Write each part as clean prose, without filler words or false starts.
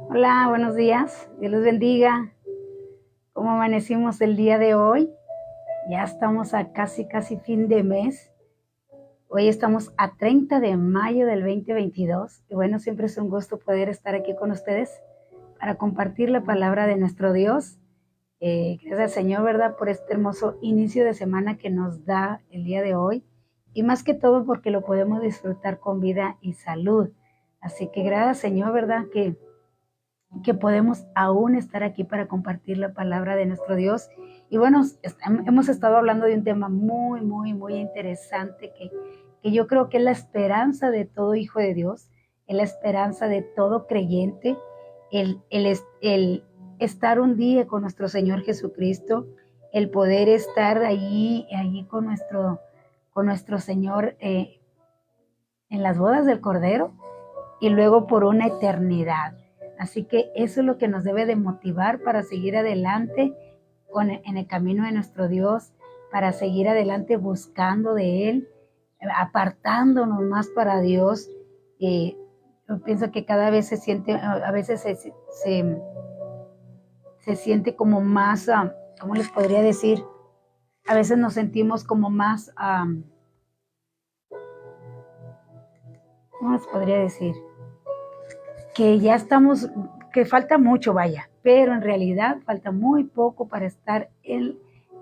Hola, buenos días. Dios los bendiga. ¿Cómo amanecimos el día de hoy? Ya estamos a casi fin de mes. Hoy estamos a 30 de mayo del 2022. Y bueno, siempre es un gusto poder estar aquí con ustedes para compartir la palabra de nuestro Dios. Gracias al Señor, ¿verdad? Por este hermoso inicio de semana que nos da el día de hoy. Y más que todo porque lo podemos disfrutar con vida y salud. Así que gracias, Señor, ¿verdad? Que podemos aún estar aquí para compartir la palabra de nuestro Dios. Y bueno, hemos estado hablando de un tema muy interesante que yo creo que es la esperanza de todo hijo de Dios, es la esperanza de todo creyente, el estar un día con nuestro Señor Jesucristo, el poder estar allí con nuestro Señor en las bodas del Cordero y luego por una eternidad. Así que eso es lo que nos debe de motivar para seguir adelante en el camino de nuestro Dios, para seguir adelante buscando de Él, apartándonos más para Dios. Yo pienso que cada vez se siente, a veces se siente como más, ¿cómo les podría decir? A veces nos sentimos como más, ¿cómo les podría decir? Que ya estamos, que falta mucho, vaya, pero en realidad falta muy poco para estar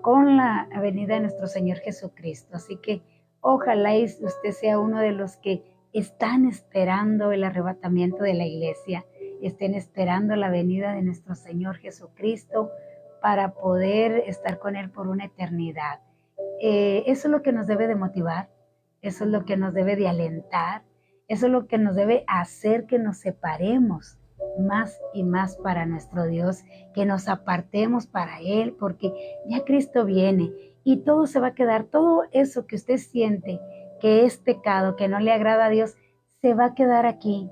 con la venida de nuestro Señor Jesucristo. Así que ojalá usted sea uno de los que están esperando el arrebatamiento de la iglesia, estén esperando la venida de nuestro Señor Jesucristo para poder estar con Él por una eternidad. Eso es lo que nos debe de motivar, eso es lo que nos debe de alentar, eso es lo que nos debe hacer que nos separemos más y más para nuestro Dios, que nos apartemos para Él, porque ya Cristo viene y todo se va a quedar, todo eso que usted siente que es pecado, que no le agrada a Dios, se va a quedar aquí.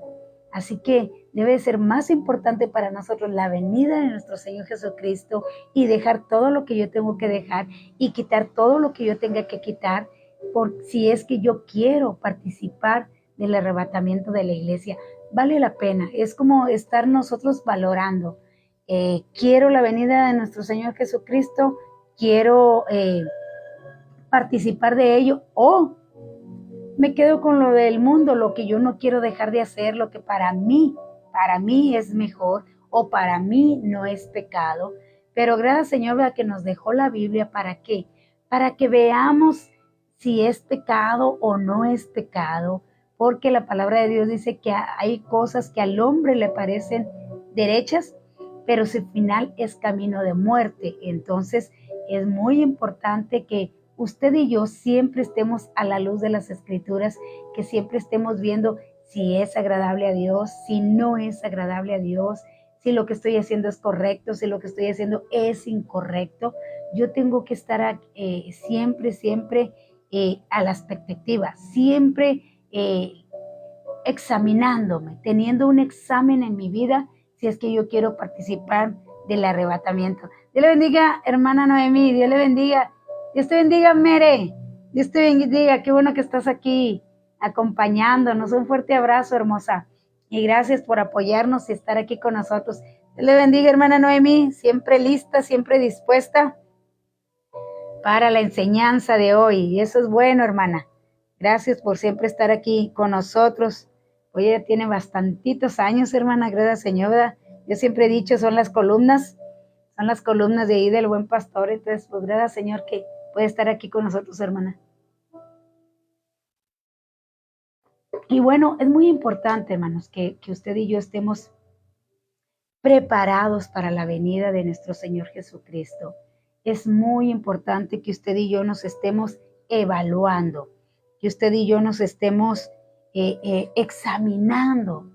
Así que debe ser más importante para nosotros la venida de nuestro Señor Jesucristo y dejar todo lo que yo tengo que dejar y quitar todo lo que yo tenga que quitar, por si es que yo quiero participar del arrebatamiento de la iglesia. Vale la pena, es como estar nosotros valorando. Quiero la venida de nuestro Señor Jesucristo, quiero participar de ello, o me quedo con lo del mundo, lo que yo no quiero dejar de hacer, lo que para mí es mejor o para mí no es pecado. Pero gracias Señor a que nos dejó la Biblia, ¿para qué? Para que veamos si es pecado o no es pecado, porque la palabra de Dios dice que hay cosas que al hombre le parecen derechas, pero su final es camino de muerte. Entonces es muy importante que usted y yo siempre estemos a la luz de las escrituras, que siempre estemos viendo si es agradable a Dios, si no es agradable a Dios, si lo que estoy haciendo es correcto, si lo que estoy haciendo es incorrecto. Yo tengo que estar siempre a la expectativa, siempre examinándome, teniendo un examen en mi vida, si es que yo quiero participar del arrebatamiento. Dios le bendiga, hermana Noemí, Dios le bendiga. Dios te bendiga, Mere. Dios te bendiga. Qué bueno que estás aquí acompañándonos. Un fuerte abrazo, hermosa. Y gracias por apoyarnos y estar aquí con nosotros. Dios le bendiga, hermana Noemí. Siempre lista, siempre dispuesta para la enseñanza de hoy. Y eso es bueno, hermana. Gracias por siempre estar aquí con nosotros. Hoy ya tiene bastantitos años, hermana. Gracias, Señora. Yo siempre he dicho, son las columnas de ahí del Buen Pastor. Entonces, pues gracias, Señor, que puede estar aquí con nosotros, hermana. Y bueno, es muy importante, hermanos, que usted y yo estemos preparados para la venida de nuestro Señor Jesucristo. Es muy importante que usted y yo nos estemos evaluando, que usted y yo nos estemos examinando.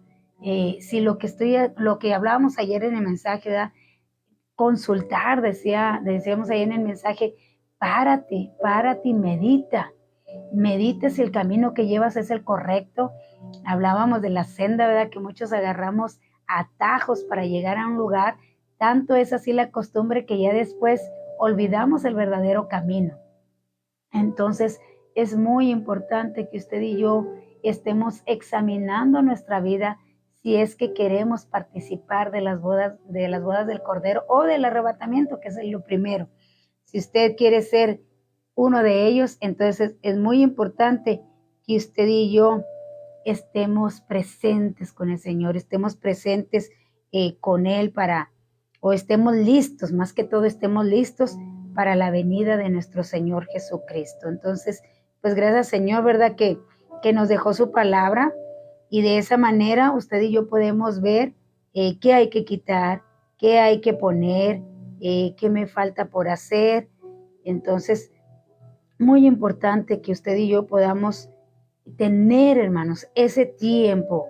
Si lo que hablábamos ayer en el mensaje, ¿verdad? Consultar, decíamos ahí en el mensaje, párate y medita si el camino que llevas es el correcto. Hablábamos de la senda, ¿verdad? Que muchos agarramos atajos para llegar a un lugar, tanto es así la costumbre que ya después olvidamos el verdadero camino. Entonces es muy importante que usted y yo estemos examinando nuestra vida si es que queremos participar de las bodas del Cordero o del arrebatamiento, que es lo primero. Si usted quiere ser uno de ellos, entonces es muy importante que usted y yo estemos presentes con el Señor, estemos presentes con Él o estemos listos, más que todo estemos listos para la venida de nuestro Señor Jesucristo. Entonces, pues gracias Señor, ¿verdad? Que nos dejó su palabra y de esa manera usted y yo podemos ver qué hay que quitar, qué hay que poner, qué me falta por hacer. Entonces, muy importante que usted y yo podamos tener, hermanos, ese tiempo.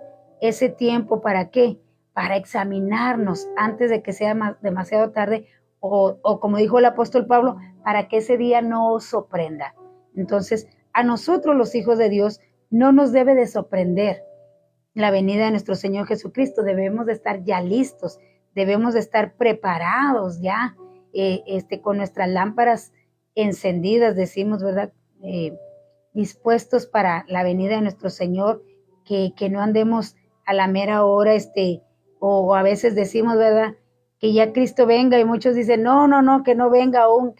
¿Para qué? Para examinarnos antes de que sea demasiado tarde o como dijo el apóstol Pablo, para que ese día no os sorprenda. Entonces, a nosotros los hijos de Dios no nos debe de sorprender la venida de nuestro Señor Jesucristo. Debemos de estar ya listos, debemos de estar preparados ya, con nuestras lámparas encendidas, decimos, ¿verdad? Dispuestos para la venida de nuestro Señor, que no andemos a la mera hora, o a veces decimos, ¿verdad? Que ya Cristo venga y muchos dicen, no, que no venga aún,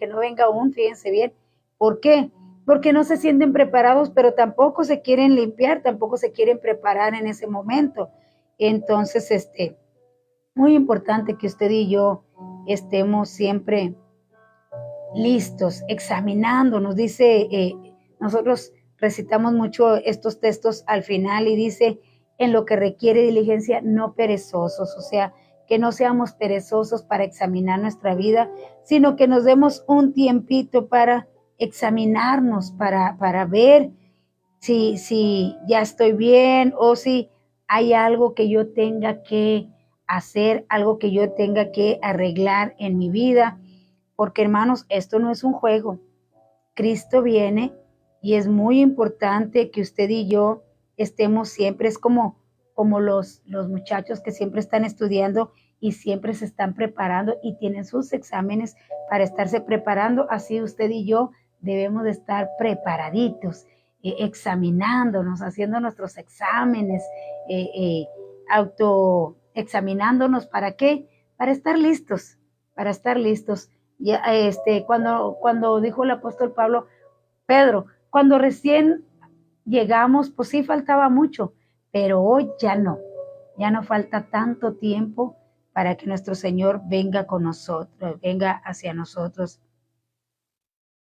fíjense bien. ¿Por qué? Porque no se sienten preparados, pero tampoco se quieren limpiar, tampoco se quieren preparar en ese momento. Entonces, muy importante que usted y yo estemos siempre listos, examinándonos. Dice, nosotros recitamos mucho estos textos al final y dice, en lo que requiere diligencia, no perezosos, o sea, que no seamos perezosos para examinar nuestra vida, sino que nos demos un tiempito para examinarnos, para ver si ya estoy bien o si hay algo que yo tenga que hacer, algo que yo tenga que arreglar en mi vida. Porque hermanos, esto no es un juego. Cristo viene y es muy importante que usted y yo estemos siempre, es como los muchachos que siempre están estudiando y siempre se están preparando y tienen sus exámenes para estarse preparando. Así usted y yo debemos de estar preparaditos, examinándonos, haciendo nuestros exámenes, autoexaminándonos. ¿Para qué? Para estar listos, para estar listos. Ya, cuando dijo el apóstol Pedro, cuando recién llegamos, pues sí faltaba mucho, pero hoy ya no falta tanto tiempo para que nuestro Señor venga con nosotros, venga hacia nosotros.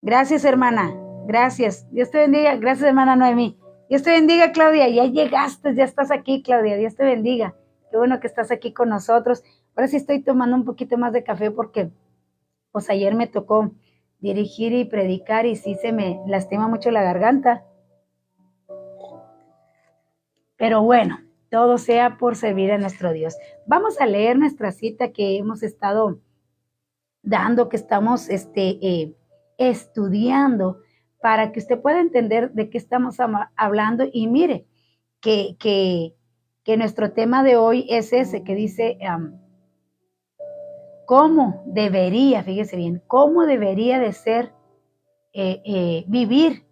Gracias, hermana, gracias, Dios te bendiga, gracias, hermana Noemí, Dios te bendiga, Claudia, ya llegaste, ya estás aquí, Claudia, Dios te bendiga, qué bueno que estás aquí con nosotros. Ahora sí estoy tomando un poquito más de café porque pues ayer me tocó dirigir y predicar y sí se me lastima mucho la garganta. Pero bueno, todo sea por servir a nuestro Dios. Vamos a leer nuestra cita que hemos estado dando, que estamos estudiando, para que usted pueda entender de qué estamos hablando. Y mire, que nuestro tema de hoy es ese, que dice... cómo debería, fíjese bien, cómo debería de ser vivir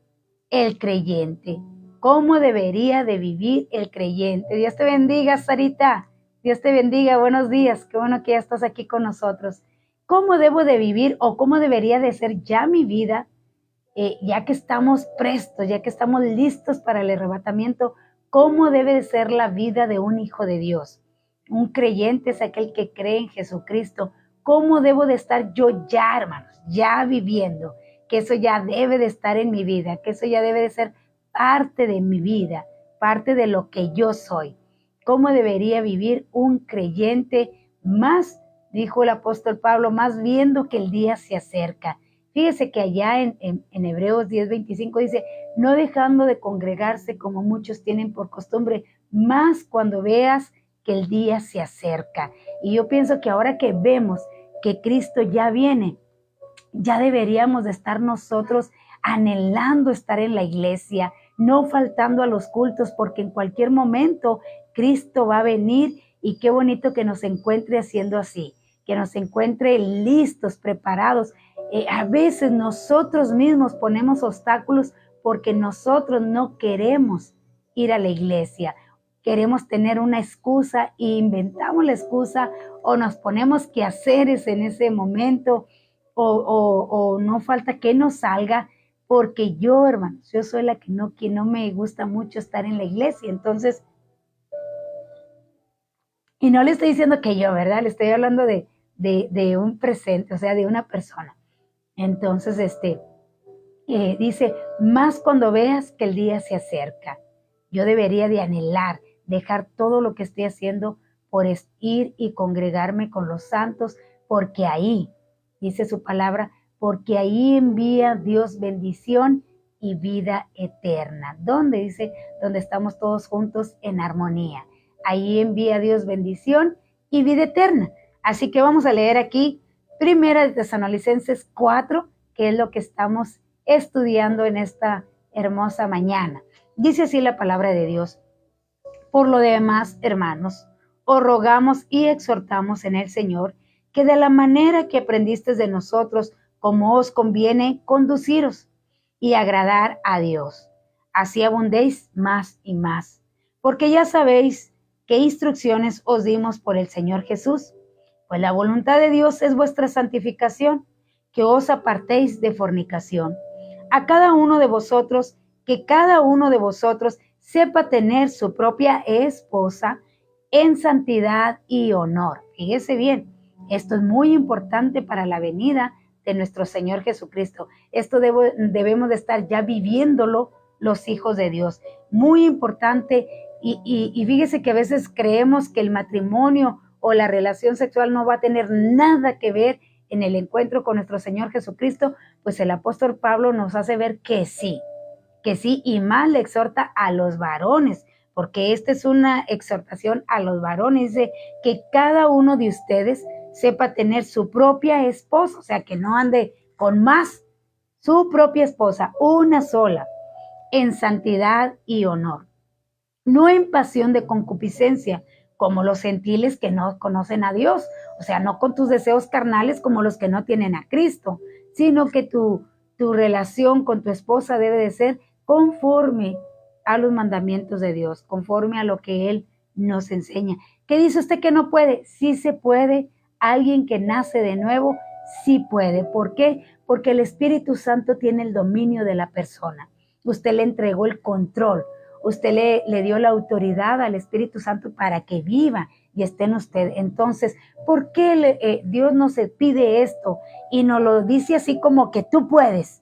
el creyente, cómo debería de vivir el creyente. Dios te bendiga, Sarita, Dios te bendiga, buenos días, qué bueno que ya estás aquí con nosotros. ¿Cómo debo de vivir o cómo debería de ser ya mi vida, ya que estamos prestos, ya que estamos listos para el arrebatamiento? ¿Cómo debe de ser la vida de un hijo de Dios? Un creyente es aquel que cree en Jesucristo. ¿Cómo debo de estar yo ya, hermanos, ya viviendo? Que eso ya debe de estar en mi vida, que eso ya debe de ser parte de mi vida, parte de lo que yo soy. ¿Cómo debería vivir un creyente? Más, dijo el apóstol Pablo, más viendo que el día se acerca. Fíjese que allá en Hebreos 10:25 dice, no dejando de congregarse como muchos tienen por costumbre, más cuando veas que el día se acerca. Y yo pienso que ahora que vemos que Cristo ya viene, ya deberíamos de estar nosotros anhelando estar en la iglesia, no faltando a los cultos, porque en cualquier momento Cristo va a venir y qué bonito que nos encuentre haciendo así, que nos encuentre listos, preparados. A veces nosotros mismos ponemos obstáculos porque nosotros no queremos ir a la iglesia. queremos tener una excusa e inventamos la excusa o nos ponemos quehaceres en ese momento o no falta que nos salga porque yo, hermanos, yo soy la que no me gusta mucho estar en la iglesia. Entonces, y no le estoy diciendo que yo, ¿verdad? Le estoy hablando de un presente, o sea, de una persona. Entonces, dice, más cuando veas que el día se acerca. Yo debería de anhelar, dejar todo lo que estoy haciendo por ir y congregarme con los santos, porque ahí, dice su palabra, porque ahí envía Dios bendición y vida eterna. ¿Dónde? Dice, donde estamos todos juntos en armonía. Ahí envía Dios bendición y vida eterna. Así que vamos a leer aquí, Primera de Tesalonicenses 4, que es lo que estamos estudiando en esta hermosa mañana. Dice así la palabra de Dios. Por lo demás, hermanos, os rogamos y exhortamos en el Señor que de la manera que aprendisteis de nosotros, como os conviene conduciros y agradar a Dios, así abundéis más y más, porque ya sabéis qué instrucciones os dimos por el Señor Jesús. Pues la voluntad de Dios es vuestra santificación, que os apartéis de fornicación. A cada uno de vosotros, que cada uno de vosotros sepa tener su propia esposa en santidad y honor. Fíjese bien, esto es muy importante para la venida de nuestro Señor Jesucristo. Esto debemos de estar ya viviéndolo los hijos de Dios. Muy importante y fíjese que a veces creemos que el matrimonio o la relación sexual no va a tener nada que ver en el encuentro con nuestro Señor Jesucristo, pues el apóstol Pablo nos hace ver que sí, y más le exhorta a los varones, porque esta es una exhortación a los varones, dice que cada uno de ustedes sepa tener su propia esposa, o sea, que no ande con más, su propia esposa, una sola, en santidad y honor, no en pasión de concupiscencia, como los gentiles que no conocen a Dios, o sea, no con tus deseos carnales como los que no tienen a Cristo, sino que tu relación con tu esposa debe de ser conforme a los mandamientos de Dios, conforme a lo que Él nos enseña. ¿Qué dice usted que no puede? Sí se puede. Alguien que nace de nuevo, sí puede. ¿Por qué? Porque el Espíritu Santo tiene el dominio de la persona. Usted le entregó el control. Usted le dio la autoridad al Espíritu Santo para que viva y esté en usted. Entonces, ¿por qué Dios nos pide esto y nos lo dice así como que tú puedes?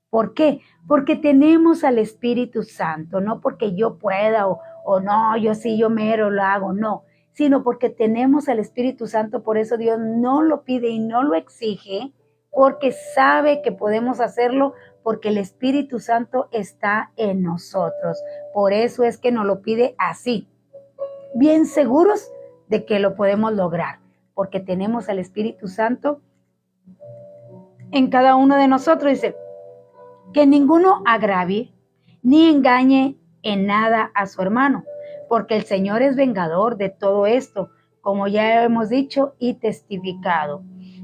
¿Por qué? Porque tenemos al Espíritu Santo, no porque yo pueda o no, yo sí, yo mero lo hago, no, sino porque tenemos al Espíritu Santo, por eso Dios no lo pide y no lo exige, porque sabe que podemos hacerlo, porque el Espíritu Santo está en nosotros. Por eso es que nos lo pide así, bien seguros de que lo podemos lograr, porque tenemos al Espíritu Santo en cada uno de nosotros. Dice, que ninguno agravie ni engañe en nada a su hermano, porque el Señor es vengador de todo esto, como ya hemos dicho y testificado.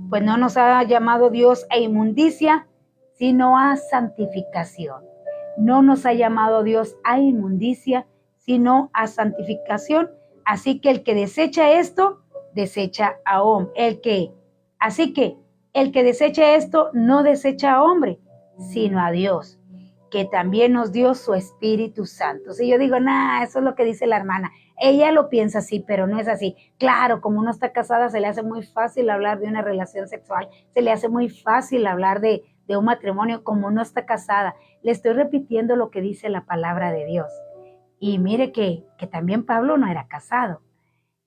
Pues no nos ha llamado Dios a inmundicia, sino a santificación. No nos ha llamado Dios a inmundicia, sino a santificación. Así que el que desecha esto, desecha a hombre. Así que el que desecha esto, no desecha a hombre, sino a Dios, que también nos dio su Espíritu Santo. Si yo digo, eso es lo que dice la hermana, ella lo piensa así, pero no es así. Claro, como uno está casada, se le hace muy fácil hablar de una relación sexual, se le hace muy fácil hablar de un matrimonio como no está casada. Le estoy repitiendo lo que dice la palabra de Dios. Y mire que también Pablo no era casado,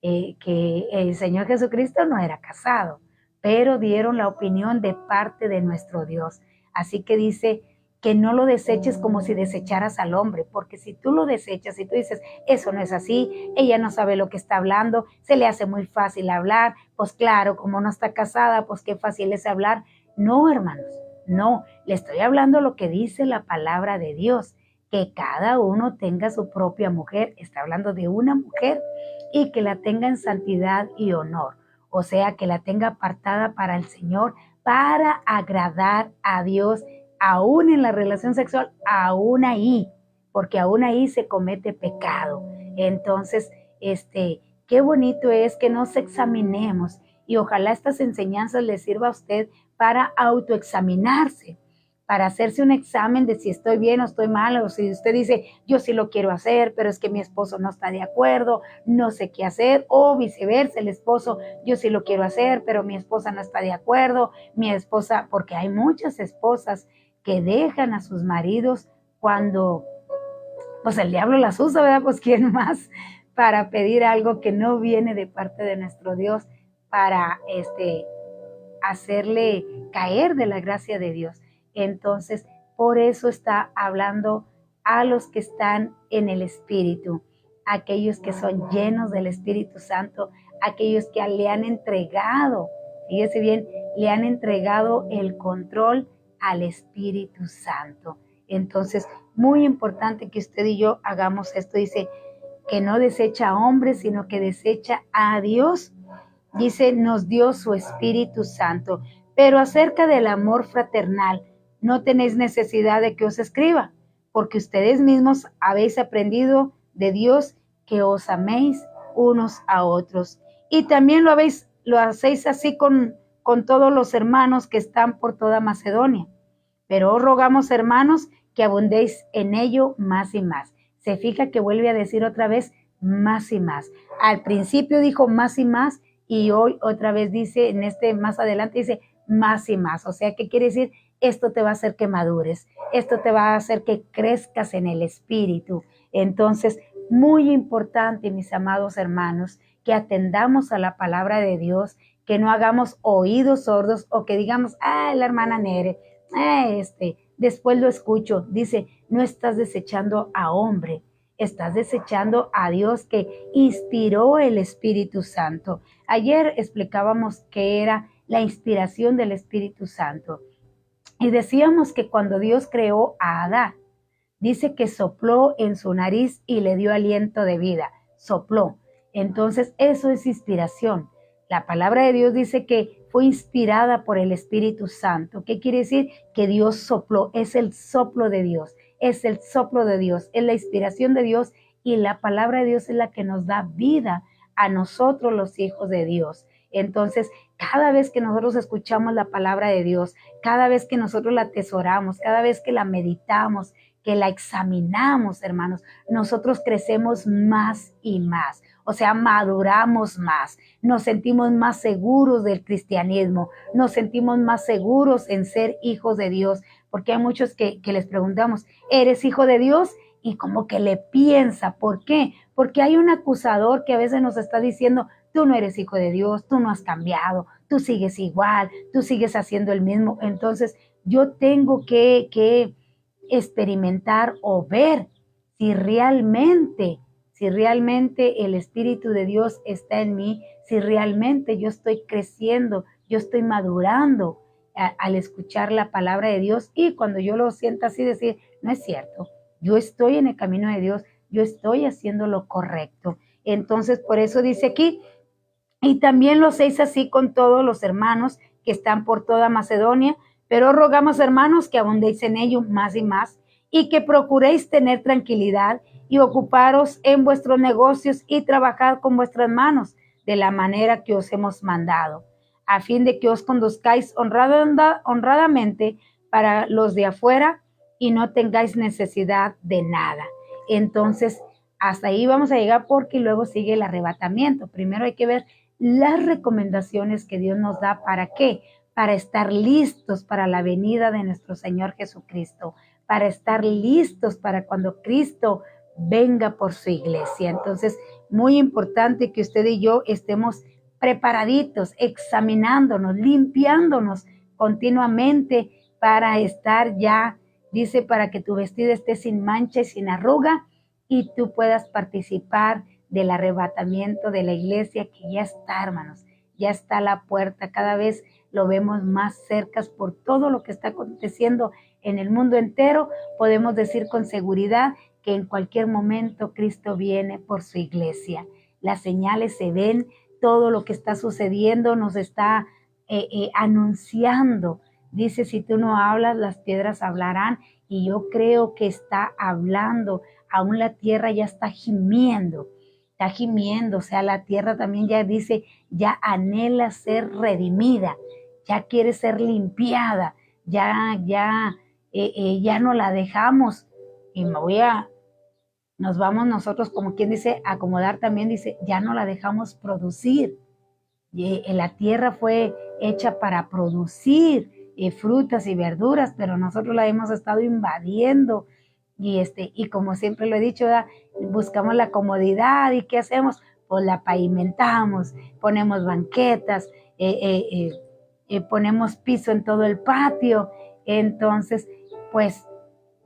que el Señor Jesucristo no era casado, pero dieron la opinión de parte de nuestro Dios. Así que dice que no lo deseches como si desecharas al hombre, porque si tú lo desechas y tú dices, eso no es así, ella no sabe lo que está hablando, se le hace muy fácil hablar, pues claro, como no está casada, pues qué fácil es hablar. No, hermanos, no, le estoy hablando lo que dice la palabra de Dios, que cada uno tenga su propia mujer, está hablando de una mujer, y que la tenga en santidad y honor, o sea, que la tenga apartada para el Señor, para agradar a Dios, aún en la relación sexual, aún ahí, porque aún ahí se comete pecado. Entonces, qué bonito es que nos examinemos y ojalá estas enseñanzas les sirva a usted para autoexaminarse, para hacerse un examen de si estoy bien o estoy mal, o si usted dice, yo sí lo quiero hacer, pero es que mi esposo no está de acuerdo, no sé qué hacer, o viceversa, el esposo, yo sí lo quiero hacer, pero mi esposa no está de acuerdo, mi esposa, porque hay muchas esposas que dejan a sus maridos cuando, pues el diablo las usa, ¿verdad? Pues quién más para pedir algo que no viene de parte de nuestro Dios, para hacerle caer de la gracia de Dios. Entonces, por eso está hablando a los que están en el Espíritu, aquellos que son llenos del Espíritu Santo, aquellos que le han entregado, fíjese bien, le han entregado el control al Espíritu Santo. Entonces, muy importante que usted y yo hagamos esto. Dice que no desecha a hombres, sino que desecha a Dios. Dice, nos dio su Espíritu Santo. Pero acerca del amor fraternal, no tenéis necesidad de que os escriba, porque ustedes mismos habéis aprendido de Dios que os améis unos a otros. Y también lo hacéis así con todos los hermanos que están por toda Macedonia. Pero os rogamos, hermanos, que abundéis en ello más y más. Se fija que vuelve a decir otra vez más y más. Al principio dijo más y más, y hoy otra vez dice, más adelante dice más y más. O sea, ¿qué quiere decir? Esto te va a hacer que madures, esto te va a hacer que crezcas en el espíritu. Entonces, muy importante, mis amados hermanos, que atendamos a la palabra de Dios, que no hagamos oídos sordos o que digamos, la hermana Nere, después lo escucho. Dice, no estás desechando a hombre, estás desechando a Dios que inspiró el Espíritu Santo. Ayer explicábamos qué era la inspiración del Espíritu Santo y decíamos que cuando Dios creó a Adán, dice que sopló en su nariz y le dio aliento de vida, sopló. Entonces eso es inspiración. La palabra de Dios dice que fue inspirada por el Espíritu Santo. ¿Qué quiere decir? Que Dios sopló, es el soplo de Dios, es el soplo de Dios, es la inspiración de Dios y la palabra de Dios es la que nos da vida a nosotros los hijos de Dios. Entonces, cada vez que nosotros escuchamos la palabra de Dios, cada vez que nosotros la atesoramos, cada vez que la meditamos, que la examinamos, hermanos, nosotros crecemos más y más. O sea, maduramos más, nos sentimos más seguros del cristianismo, nos sentimos más seguros en ser hijos de Dios, porque hay muchos que les preguntamos, ¿eres hijo de Dios? Y como que le piensa, ¿por qué? Porque hay un acusador que a veces nos está diciendo, tú no eres hijo de Dios, tú no has cambiado, tú sigues igual, tú sigues haciendo el mismo. Entonces, yo tengo que experimentar o ver si realmente el Espíritu de Dios está en mí, si realmente yo estoy creciendo, yo estoy madurando al escuchar la palabra de Dios y cuando yo lo sienta así decir, no es cierto, yo estoy en el camino de Dios, yo estoy haciendo lo correcto. Entonces, por eso dice aquí, y también lo hacéis así con todos los hermanos que están por toda Macedonia, pero rogamos, hermanos, que abundéis en ello más y más, y que procuréis tener tranquilidad y ocuparos en vuestros negocios y trabajar con vuestras manos de la manera que os hemos mandado, a fin de que os conduzcáis honradamente para los de afuera y no tengáis necesidad de nada. Entonces, hasta ahí vamos a llegar porque luego sigue el arrebatamiento. Primero hay que ver las recomendaciones que Dios nos da. ¿Para qué? Para estar listos para la venida de nuestro Señor Jesucristo, para estar listos para cuando Cristo venga por su iglesia. Entonces, muy importante que usted y yo estemos preparaditos, examinándonos, limpiándonos continuamente para estar ya, dice, para que tu vestido esté sin mancha y sin arruga y tú puedas participar del arrebatamiento de la iglesia que ya está, hermanos, ya está a la puerta, cada vez lo vemos más cerca por todo lo que está aconteciendo en el mundo entero. Podemos decir con seguridad que en cualquier momento Cristo viene por su iglesia. Las señales se ven, todo lo que está sucediendo nos está anunciando Dice, si tú no hablas, las piedras hablarán. Y yo creo que está hablando. Aún la tierra ya está gimiendo. Está gimiendo. O sea, la tierra también ya dice, ya anhela ser redimida. Ya quiere ser limpiada. Ya no la dejamos. Y nos vamos nosotros, como quien dice, acomodar también, dice, ya no la dejamos producir. La tierra fue hecha para producir frutas y verduras, pero nosotros la hemos estado invadiendo y como siempre lo he dicho, ¿verdad? Buscamos la comodidad y ¿qué hacemos? Pues la pavimentamos, ponemos banquetas, ponemos piso en todo el patio, entonces pues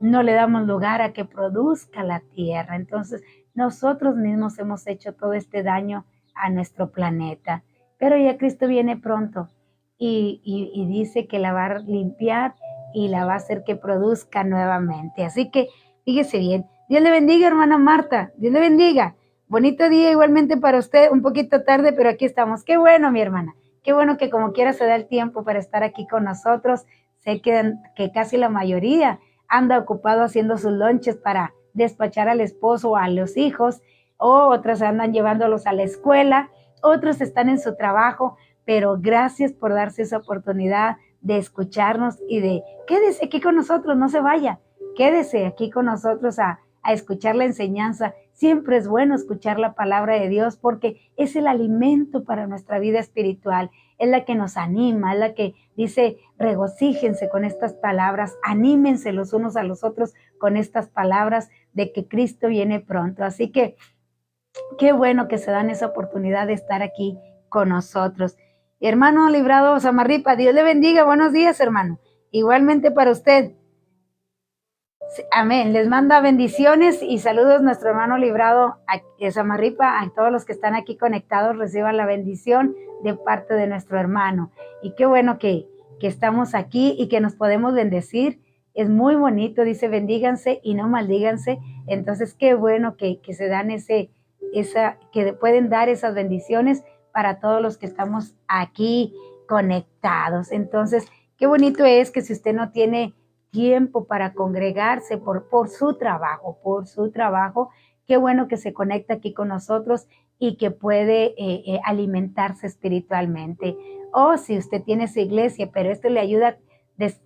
no le damos lugar a que produzca la tierra. Entonces nosotros mismos hemos hecho todo este daño a nuestro planeta. Pero ya Cristo viene pronto y dice que la va a limpiar y la va a hacer que produzca nuevamente. Así que fíjese bien. Dios le bendiga, hermana Marta. Dios le bendiga. Bonito día igualmente para usted. Un poquito tarde, pero aquí estamos. Qué bueno, mi hermana. Qué bueno que como quiera se da el tiempo para estar aquí con nosotros. Sé que casi la mayoría anda ocupado haciendo sus lonches para despachar al esposo o a los hijos, o otros andan llevándolos a la escuela, otros están en su trabajo, pero gracias por darse esa oportunidad de escucharnos y de quédese aquí con nosotros, no se vaya, quédese aquí con nosotros a escuchar la enseñanza. Siempre es bueno escuchar la palabra de Dios porque es el alimento para nuestra vida espiritual, es la que nos anima, es la que dice, regocíjense con estas palabras, anímense los unos a los otros con estas palabras de que Cristo viene pronto. Así que qué bueno que se dan esa oportunidad de estar aquí con nosotros. Hermano Librado Samarripa, Dios le bendiga. Buenos días, hermano. Igualmente para usted. Amén. Les manda bendiciones y saludos nuestro hermano Librado Samarripa. A todos los que están aquí conectados reciban la bendición de parte de nuestro hermano. Y qué bueno que estamos aquí y que nos podemos bendecir. Es muy bonito, dice, bendíganse y no maldíganse. Entonces, qué bueno que se dan que pueden dar esas bendiciones para todos los que estamos aquí conectados. Entonces, qué bonito es que si usted no tiene tiempo para congregarse por su trabajo, qué bueno que se conecta aquí con nosotros y que puede alimentarse espiritualmente. O si usted tiene su iglesia, pero esto le ayuda,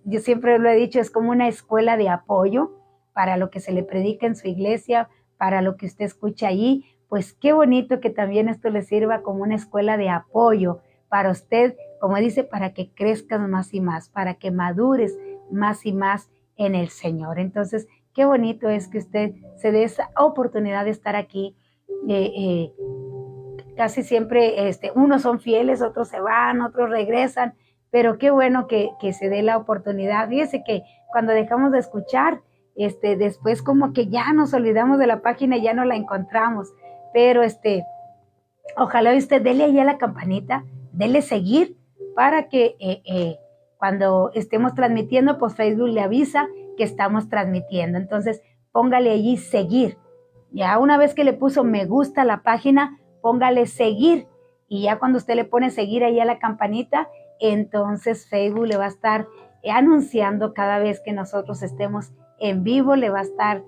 yo siempre lo he dicho, es como una escuela de apoyo para lo que se le predica en su iglesia, para lo que usted escucha allí, pues qué bonito que también esto le sirva como una escuela de apoyo para usted, como dice, para que crezcas más y más, para que madures más y más en el Señor. Entonces, qué bonito es que usted se dé esa oportunidad de estar aquí. Casi siempre unos son fieles, otros se van, otros regresan, pero qué bueno que se dé la oportunidad. Fíjese que cuando dejamos de escuchar, después como que ya nos olvidamos de la página y ya no la encontramos, pero ojalá usted dele ahí a la campanita, dele seguir para que cuando estemos transmitiendo, pues Facebook le avisa que estamos transmitiendo. Entonces, póngale allí seguir. Ya una vez que le puso me gusta a la página, póngale seguir. Y ya cuando usted le pone seguir ahí a la campanita, entonces Facebook le va a estar anunciando cada vez que nosotros estemos en vivo, le va a estar,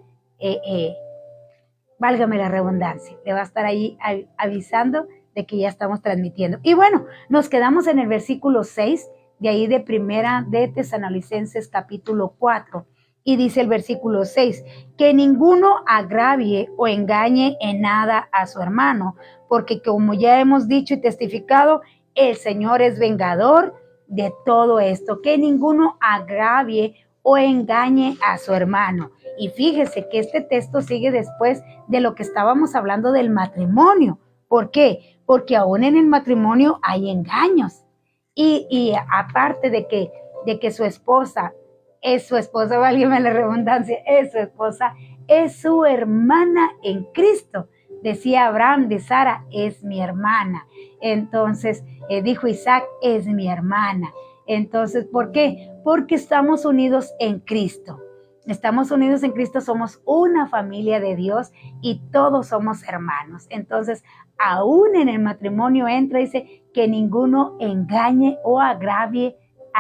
válgame la redundancia, le va a estar ahí avisando de que ya estamos transmitiendo. Y bueno, nos quedamos en el versículo 6, de ahí de Primera de Tesalonicenses capítulo 4, y dice el versículo 6, que ninguno agravie o engañe en nada a su hermano, porque como ya hemos dicho y testificado, el Señor es vengador de todo esto, que ninguno agravie o engañe a su hermano. Y fíjese que este texto sigue después de lo que estábamos hablando del matrimonio. ¿Por qué? Porque aún en el matrimonio hay engaños. Y aparte de que su esposa es su esposa, válgame la redundancia, es su esposa, es su hermana en Cristo. Decía Abraham de Sara, es mi hermana. Entonces dijo Isaac, es mi hermana. Entonces, ¿por qué? Porque estamos unidos en Cristo. Estamos unidos en Cristo, somos una familia de Dios y todos somos hermanos. Entonces, aún en el matrimonio entra, dice, que ninguno engañe o agravie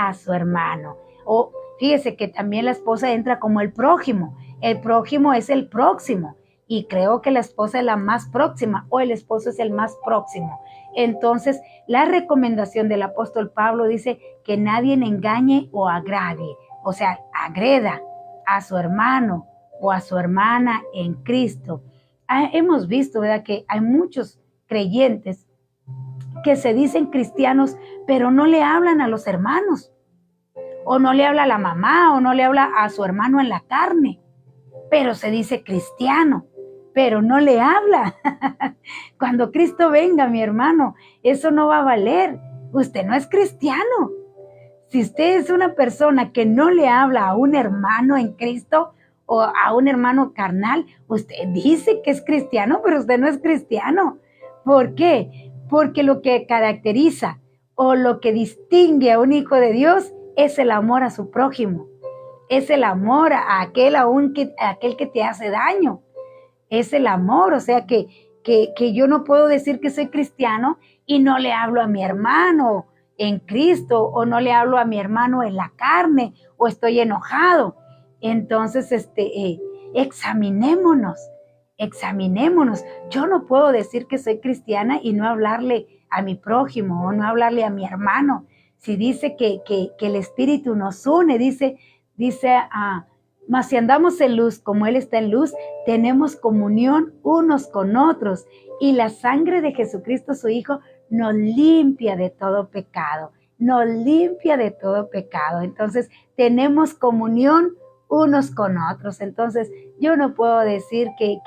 a su hermano. O fíjese que también la esposa entra como el prójimo. El prójimo es el próximo. Y creo que la esposa es la más próxima o el esposo es el más próximo. Entonces, la recomendación del apóstol Pablo dice que nadie engañe o agravie, o sea, agreda a su hermano o a su hermana en Cristo. Hemos visto, ¿verdad?, que hay muchos creyentes que se dicen cristianos, pero no le hablan a los hermanos, o no le habla a la mamá, o no le habla a su hermano en la carne, pero se dice cristiano, pero no le habla. Cuando Cristo venga, mi hermano, eso no va a valer. Usted no es cristiano. Si usted es una persona que no le habla a un hermano en Cristo o a un hermano carnal, usted dice que es cristiano, pero usted no es cristiano. ¿Por qué? Porque lo que caracteriza o lo que distingue a un hijo de Dios es el amor a su prójimo. Es el amor a aquel que te hace daño. Es el amor, o sea que yo no puedo decir que soy cristiano y no le hablo a mi hermano en Cristo, o no le hablo a mi hermano en la carne, o estoy enojado. Entonces, examinémonos. Yo no puedo decir que soy cristiana y no hablarle a mi prójimo o no hablarle a mi hermano. Si dice que el Espíritu nos une, dice, mas si andamos en luz como Él está en luz, tenemos comunión unos con otros, y la sangre de Jesucristo, su Hijo, nos limpia de todo pecado. Entonces, tenemos comunión unos con otros. Entonces, yo no puedo decir que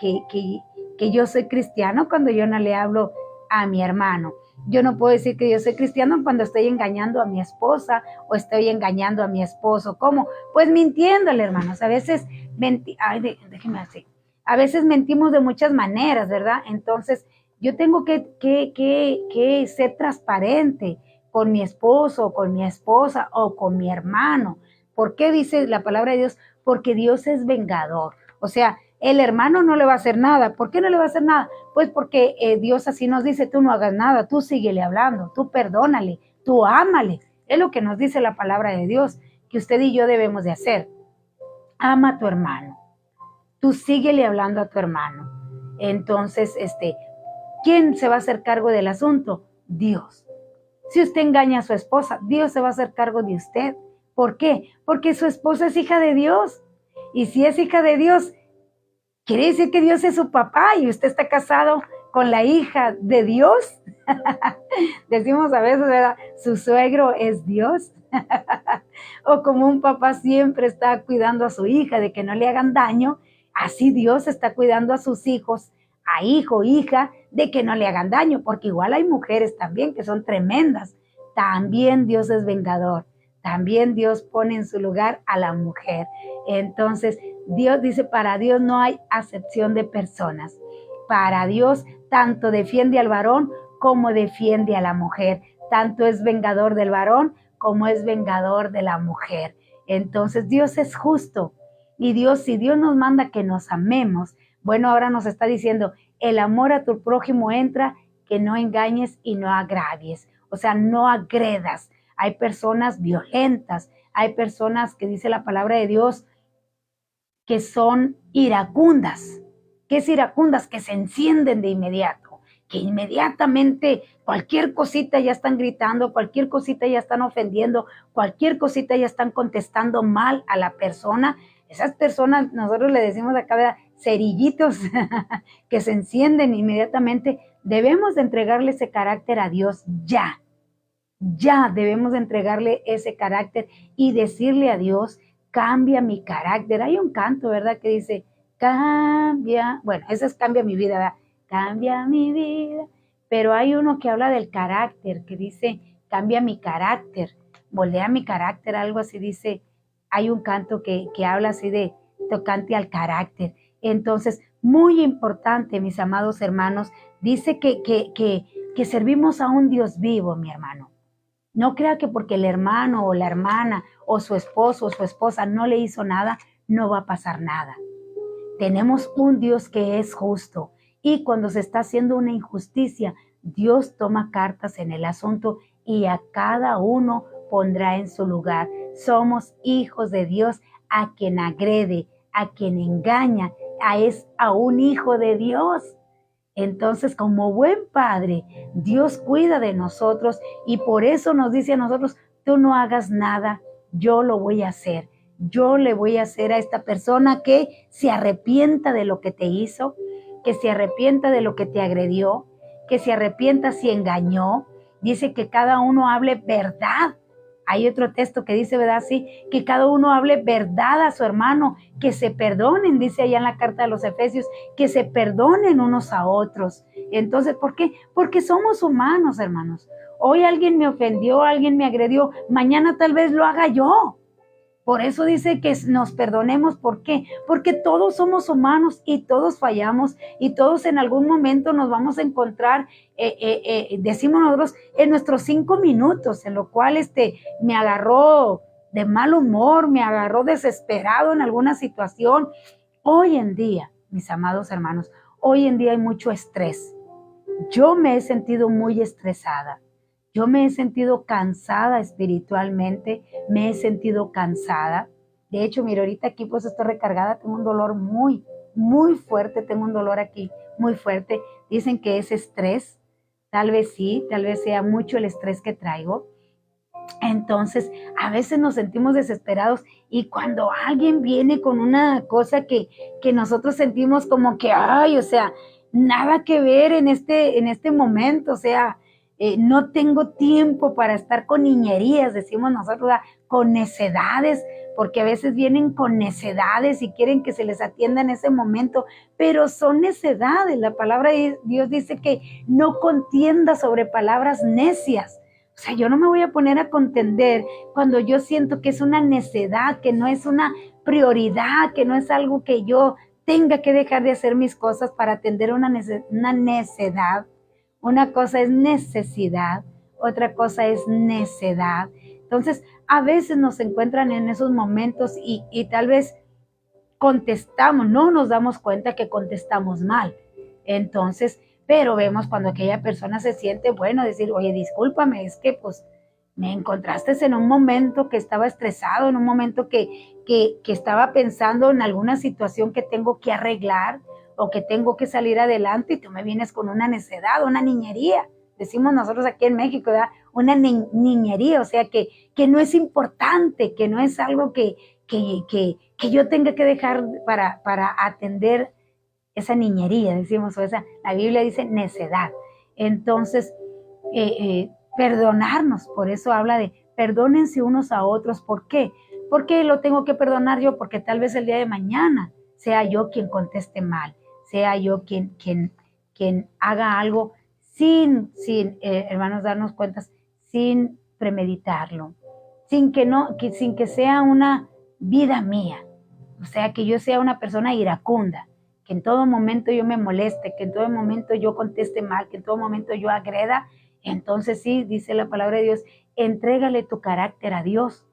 yo soy cristiano cuando yo no le hablo a mi hermano. Yo no puedo decir que yo soy cristiano cuando estoy engañando a mi esposa o estoy engañando a mi esposo. ¿Cómo? Pues mintiéndole, hermanos. A veces a veces mentimos de muchas maneras, ¿verdad? Entonces, yo tengo que ser transparente con mi esposo, con mi esposa o con mi hermano. ¿Por qué dice la palabra de Dios? Porque Dios es vengador. O sea, el hermano no le va a hacer nada. ¿Por qué no le va a hacer nada? Pues porque Dios así nos dice: tú no hagas nada, tú síguele hablando, tú perdónale, tú ámale. Es lo que nos dice la palabra de Dios, que usted y yo debemos de hacer. Ama a tu hermano. Tú síguele hablando a tu hermano. Entonces, ¿quién se va a hacer cargo del asunto? Dios. Si usted engaña a su esposa, Dios se va a hacer cargo de usted. ¿Por qué? Porque su esposa es hija de Dios. Y si es hija de Dios, quiere decir que Dios es su papá y usted está casado con la hija de Dios. Decimos a veces, ¿verdad?, su suegro es Dios. O como un papá siempre está cuidando a su hija de que no le hagan daño, así Dios está cuidando a sus hijos, a hijo, hija, de que no le hagan daño, porque igual hay mujeres también que son tremendas. También Dios es vengador. También Dios pone en su lugar a la mujer. Entonces, Dios dice, para Dios no hay acepción de personas. Para Dios tanto defiende al varón como defiende a la mujer. Tanto es vengador del varón como es vengador de la mujer. Entonces, Dios es justo. Y si Dios nos manda que nos amemos, bueno, ahora nos está diciendo, el amor a tu prójimo entra, que no engañes y no agravies. O sea, no agredas. Hay personas violentas, hay personas que dice la palabra de Dios que son iracundas. ¿Qué es iracundas? Que se encienden de inmediato, que inmediatamente cualquier cosita ya están gritando, cualquier cosita ya están ofendiendo, cualquier cosita ya están contestando mal a la persona. Esas personas, nosotros le decimos acá, ¿verdad?, cerillitos que se encienden inmediatamente. Debemos de entregarle ese carácter a Dios ya. Ya debemos de entregarle ese carácter y decirle a Dios, cambia mi carácter. Hay un canto, ¿verdad?, que dice, cambia, bueno, ese es cambia mi vida, ¿verdad? Cambia mi vida. Pero hay uno que habla del carácter, que dice, cambia mi carácter, moldea mi carácter, algo así dice. Hay un canto que habla así de tocante al carácter. Entonces, muy importante, mis amados hermanos, dice que servimos a un Dios vivo, mi hermano. No crea que porque el hermano o la hermana o su esposo o su esposa no le hizo nada, no va a pasar nada. Tenemos un Dios que es justo y cuando se está haciendo una injusticia, Dios toma cartas en el asunto y a cada uno pondrá en su lugar. Somos hijos de Dios. A quien agrede, a quien engaña, es a un hijo de Dios. Entonces, como buen padre, Dios cuida de nosotros y por eso nos dice a nosotros, tú no hagas nada, yo lo voy a hacer. Yo le voy a hacer a esta persona que se arrepienta de lo que te hizo, que se arrepienta de lo que te agredió, que se arrepienta si engañó. Dice que cada uno hable verdad. Hay otro texto que dice, ¿verdad? Sí, que cada uno hable verdad a su hermano, que se perdonen, dice allá en la carta de los Efesios, que se perdonen unos a otros. Entonces, ¿por qué? Porque somos humanos, hermanos. Hoy alguien me ofendió, alguien me agredió, mañana tal vez lo haga yo. Por eso dice que nos perdonemos. ¿Por qué? Porque todos somos humanos y todos fallamos y todos en algún momento nos vamos a encontrar, decimos nosotros, en nuestros 5 minutos, en lo cual me agarró de mal humor, me agarró desesperado en alguna situación. Hoy en día, mis amados hermanos, hoy en día hay mucho estrés. Yo me he sentido muy estresada. Yo me he sentido cansada espiritualmente, me he sentido cansada. De hecho, mira, ahorita aquí pues estoy recargada, tengo un dolor muy, muy fuerte, tengo un dolor aquí muy fuerte. Dicen que es estrés, tal vez sí, tal vez sea mucho el estrés que traigo. Entonces, a veces nos sentimos desesperados y cuando alguien viene con una cosa que nosotros sentimos como que, ay, o sea, nada que ver en este momento, o sea, no tengo tiempo para estar con niñerías, decimos nosotros, ¿verdad? Con necedades, porque a veces vienen con necedades y quieren que se les atienda en ese momento, pero son necedades. La palabra de Dios dice que no contienda sobre palabras necias. O sea, yo no me voy a poner a contender cuando yo siento que es una necedad, que no es una prioridad, que no es algo que yo tenga que dejar de hacer mis cosas para atender una necedad. Una cosa es necesidad, otra cosa es necedad. Entonces, a veces nos encuentran en esos momentos y tal vez contestamos, no nos damos cuenta que contestamos mal. Entonces, pero vemos cuando aquella persona se siente, bueno, decir, oye, discúlpame, es que pues me encontraste en un momento que estaba estresado, en un momento que estaba pensando en alguna situación que tengo que arreglar o que tengo que salir adelante y tú me vienes con una necedad, una niñería. Decimos nosotros aquí en México, ¿verdad? Una niñería, o sea, que no es importante, que no es algo que yo tenga que dejar para atender esa niñería, decimos, o esa, la Biblia dice necedad. Entonces, perdonarnos, por eso habla de perdónense unos a otros. ¿Por qué? ¿Por qué lo tengo que perdonar yo? Porque tal vez el día de mañana sea yo quien conteste mal, sea yo quien haga algo sin hermanos, darnos cuentas, sin premeditarlo, sin que sea una vida mía, o sea, que yo sea una persona iracunda, que en todo momento yo me moleste, que en todo momento yo conteste mal, que en todo momento yo agreda. Entonces sí, dice la palabra de Dios, entrégale tu carácter a Dios,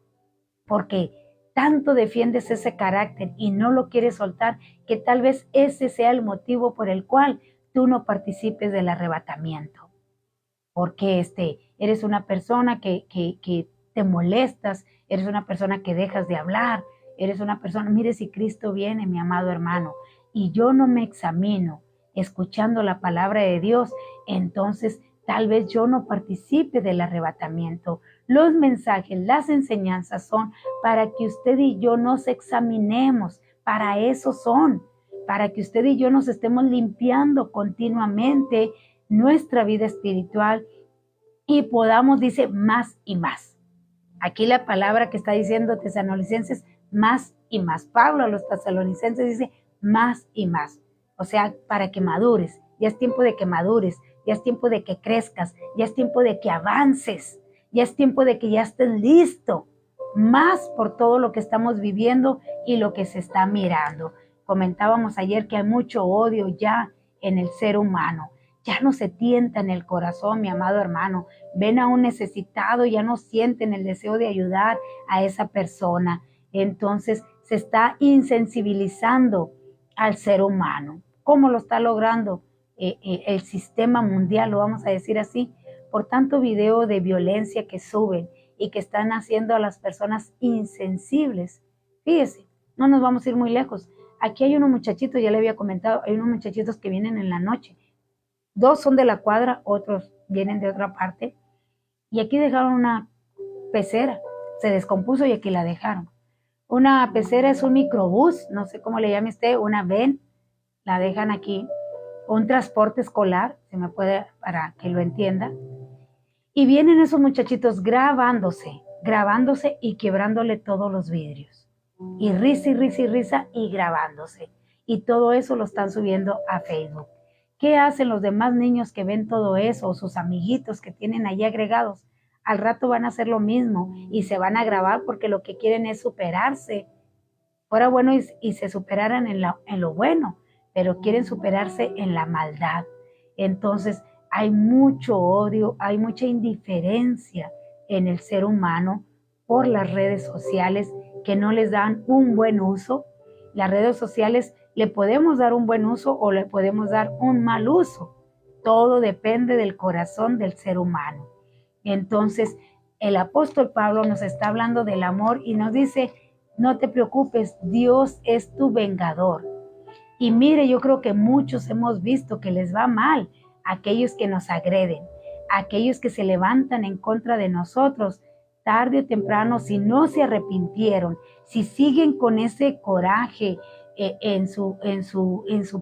porque tanto defiendes ese carácter y no lo quieres soltar, que tal vez ese sea el motivo por el cual tú no participes del arrebatamiento. Porque eres una persona que te molestas, eres una persona que dejas de hablar, eres una persona, mire, si Cristo viene, mi amado hermano, y yo no me examino escuchando la palabra de Dios, entonces tal vez yo no participe del arrebatamiento. Los mensajes, las enseñanzas son para que usted y yo nos examinemos, para eso son, para que usted y yo nos estemos limpiando continuamente nuestra vida espiritual y podamos, dice, más y más. Aquí la palabra que está diciendo Tesalonicenses, más y más. Pablo a los Tesalonicenses dice, más y más. O sea, para que madures. Ya es tiempo de que madures. Ya es tiempo de que crezcas. Ya es tiempo de que avances. Ya es tiempo de que ya estés listo. Más por todo lo que estamos viviendo y lo que se está mirando. Comentábamos ayer que hay mucho odio ya en el ser humano. Ya no se tienta en el corazón, mi amado hermano. Ven a un necesitado, ya no sienten el deseo de ayudar a esa persona. Entonces se está insensibilizando al ser humano. ¿Cómo lo está logrando el sistema mundial, lo vamos a decir así? Por tanto video de violencia que suben y que están haciendo a las personas insensibles. Fíjese, no nos vamos a ir muy lejos. Aquí hay unos muchachitos, ya le había comentado, hay unos muchachitos que vienen en la noche. 2 son de la cuadra, otros vienen de otra parte. Y aquí dejaron una pecera, se descompuso y aquí la dejaron. Una pecera es un microbús, no sé cómo le llame usted, una van, la dejan aquí. Un transporte escolar, se me puede, para que lo entienda. Y vienen esos muchachitos grabándose y quebrándole todos los vidrios. Y risa y grabándose. Y todo eso lo están subiendo a Facebook. ¿Qué hacen los demás niños que ven todo eso o sus amiguitos que tienen allí agregados? Al rato van a hacer lo mismo y se van a grabar porque lo que quieren es superarse. Fuera bueno y se superaran en lo bueno, pero quieren superarse en la maldad. Entonces hay mucho odio, hay mucha indiferencia en el ser humano por las redes sociales que no les dan un buen uso. Las redes sociales le podemos dar un buen uso o le podemos dar un mal uso. Todo depende del corazón del ser humano. Entonces, el apóstol Pablo nos está hablando del amor y nos dice, no te preocupes, Dios es tu vengador. Y mire, yo creo que muchos hemos visto que les va mal a aquellos que nos agreden, a aquellos que se levantan en contra de nosotros, tarde o temprano, si no se arrepintieron, si siguen con ese coraje en su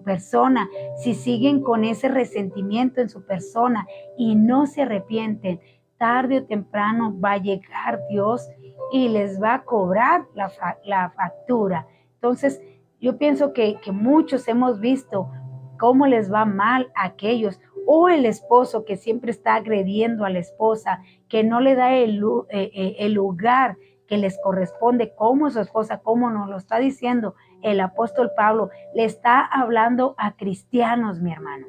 persona, si siguen con ese resentimiento en su persona y no se arrepienten, tarde o temprano va a llegar Dios y les va a cobrar la factura. Entonces, yo pienso que muchos hemos visto cómo les va mal a aquellos, o el esposo que siempre está agrediendo a la esposa, que no le da el lugar que les corresponde como su esposa, como nos lo está diciendo el apóstol Pablo. Le está hablando a cristianos, mi hermano,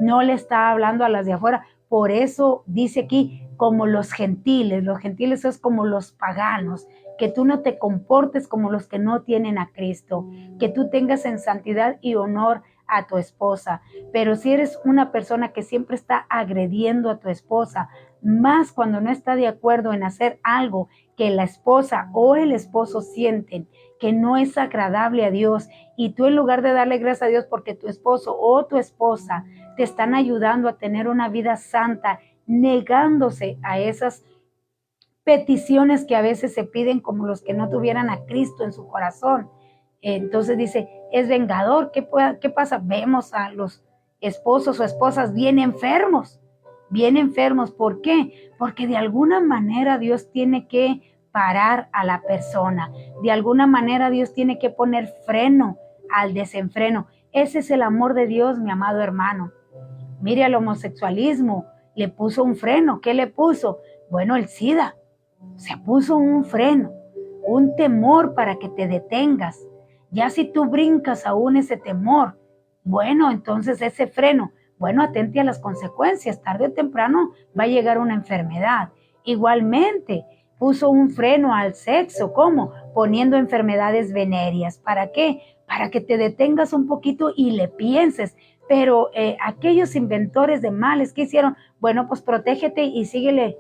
no le está hablando a las de afuera. Por eso dice aquí, como los gentiles es como los paganos, que tú no te comportes como los que no tienen a Cristo, que tú tengas en santidad y honor a tu esposa. Pero si eres una persona que siempre está agrediendo a tu esposa, más cuando no está de acuerdo en hacer algo que la esposa o el esposo sienten que no es agradable a Dios, y tú en lugar de darle gracias a Dios porque tu esposo o tu esposa te están ayudando a tener una vida santa, negándose a esas peticiones que a veces se piden como los que no tuvieran a Cristo en su corazón. Entonces dice, es vengador. ¿Qué pasa? Vemos a los esposos o esposas bien enfermos. ¿Por qué? Porque de alguna manera Dios tiene que parar a la persona. De alguna manera Dios tiene que poner freno al desenfreno. Ese es el amor de Dios, mi amado hermano. Mire, al homosexualismo le puso un freno. ¿Qué le puso? Bueno, el SIDA. Se puso un freno, un temor para que te detengas. Ya si tú brincas aún ese temor, bueno, entonces ese freno, bueno, atente a las consecuencias. Tarde o temprano va a llegar una enfermedad. Igualmente, puso un freno al sexo. ¿Cómo? Poniendo enfermedades venéreas. ¿Para qué? Para que te detengas un poquito y le pienses. Pero aquellos inventores de males, ¿qué hicieron? Bueno, pues protégete y síguele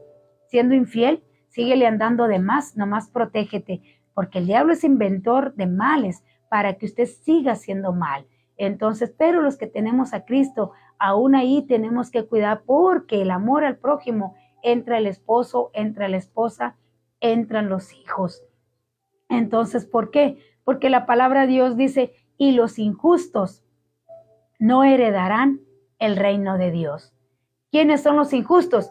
siendo infiel, síguele andando de más, nomás protégete, porque el diablo es inventor de males para que usted siga haciendo mal. Entonces, pero los que tenemos a Cristo, aún ahí tenemos que cuidar, porque el amor al prójimo entra el esposo, entra la esposa, entran los hijos. Entonces, ¿por qué? Porque la palabra de Dios dice, y los injustos no heredarán el reino de Dios. ¿Quiénes son los injustos?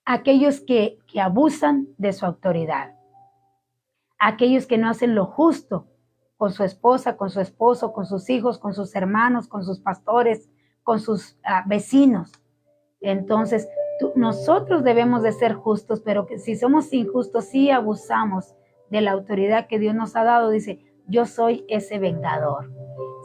Aquellos que abusan de su autoridad. Aquellos que no hacen lo justo con su esposa, con su esposo, con sus hijos, con sus hermanos, con sus pastores, con sus vecinos. Entonces, nosotros debemos de ser justos, pero que si somos injustos, si abusamos de la autoridad que Dios nos ha dado, dice, yo soy ese vengador.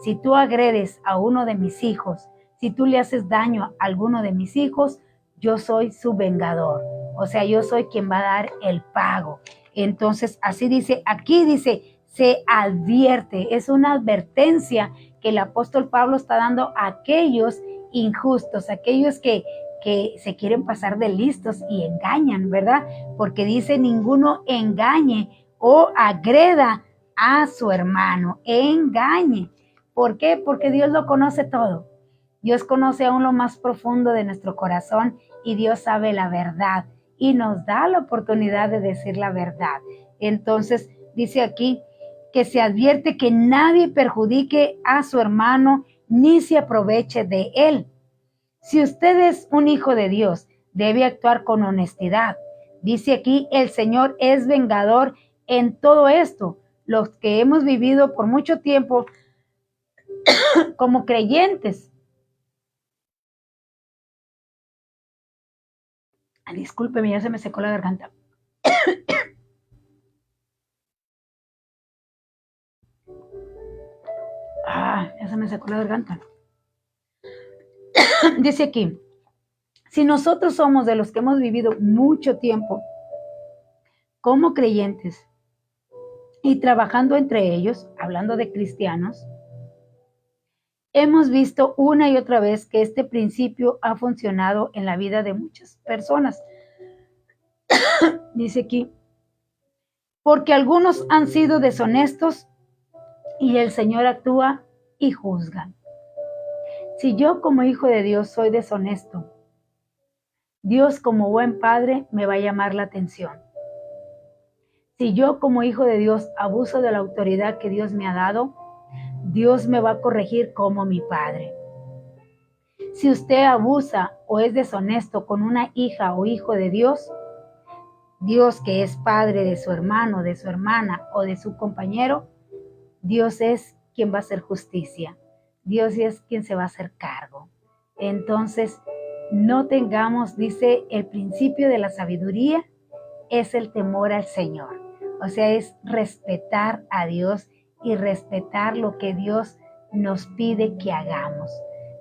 Si tú agredes a uno de mis hijos, si tú le haces daño a alguno de mis hijos, yo soy su vengador. O sea, yo soy quien va a dar el pago. Entonces, así dice, aquí dice, se advierte, es una advertencia que el apóstol Pablo está dando a aquellos injustos, aquellos que que se quieren pasar de listos y engañan, ¿verdad? Porque dice ninguno engañe o agreda a su hermano, engañe. ¿Por qué? Porque Dios lo conoce todo. Dios conoce aún lo más profundo de nuestro corazón y Dios sabe la verdad y nos da la oportunidad de decir la verdad. Entonces, dice aquí que se advierte que nadie perjudique a su hermano ni se aproveche de él. Si usted es un hijo de Dios, debe actuar con honestidad. Dice aquí, el Señor es vengador en todo esto. Los que hemos vivido por mucho tiempo como creyentes. Discúlpeme, ya se me secó la garganta. Ya se me secó la garganta. Dice aquí, si nosotros somos de los que hemos vivido mucho tiempo como creyentes y trabajando entre ellos, hablando de cristianos, hemos visto una y otra vez que este principio ha funcionado en la vida de muchas personas. Dice aquí, porque algunos han sido deshonestos y el Señor actúa y juzga. Si yo como hijo de Dios soy deshonesto, Dios como buen padre me va a llamar la atención. Si yo como hijo de Dios abuso de la autoridad que Dios me ha dado, Dios me va a corregir como mi padre. Si usted abusa o es deshonesto con una hija o hijo de Dios, Dios que es padre de su hermano, de su hermana o de su compañero, Dios es quien va a hacer justicia. Dios es quien se va a hacer cargo. Entonces, no tengamos, dice, el principio de la sabiduría es el temor al Señor. O sea, es respetar a Dios y respetar lo que Dios nos pide que hagamos.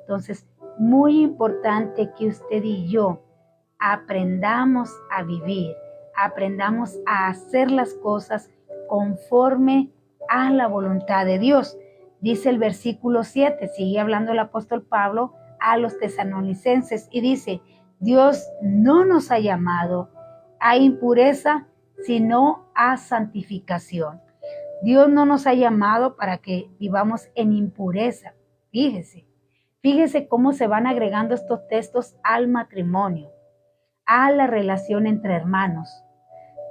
Entonces, muy importante que usted y yo aprendamos a vivir, aprendamos a hacer las cosas conforme a la voluntad de Dios. Dice el versículo 7, sigue hablando el apóstol Pablo a los tesalonicenses y dice, Dios no nos ha llamado a impureza, sino a santificación. Dios no nos ha llamado para que vivamos en impureza. Fíjese cómo se van agregando estos textos al matrimonio, a la relación entre hermanos.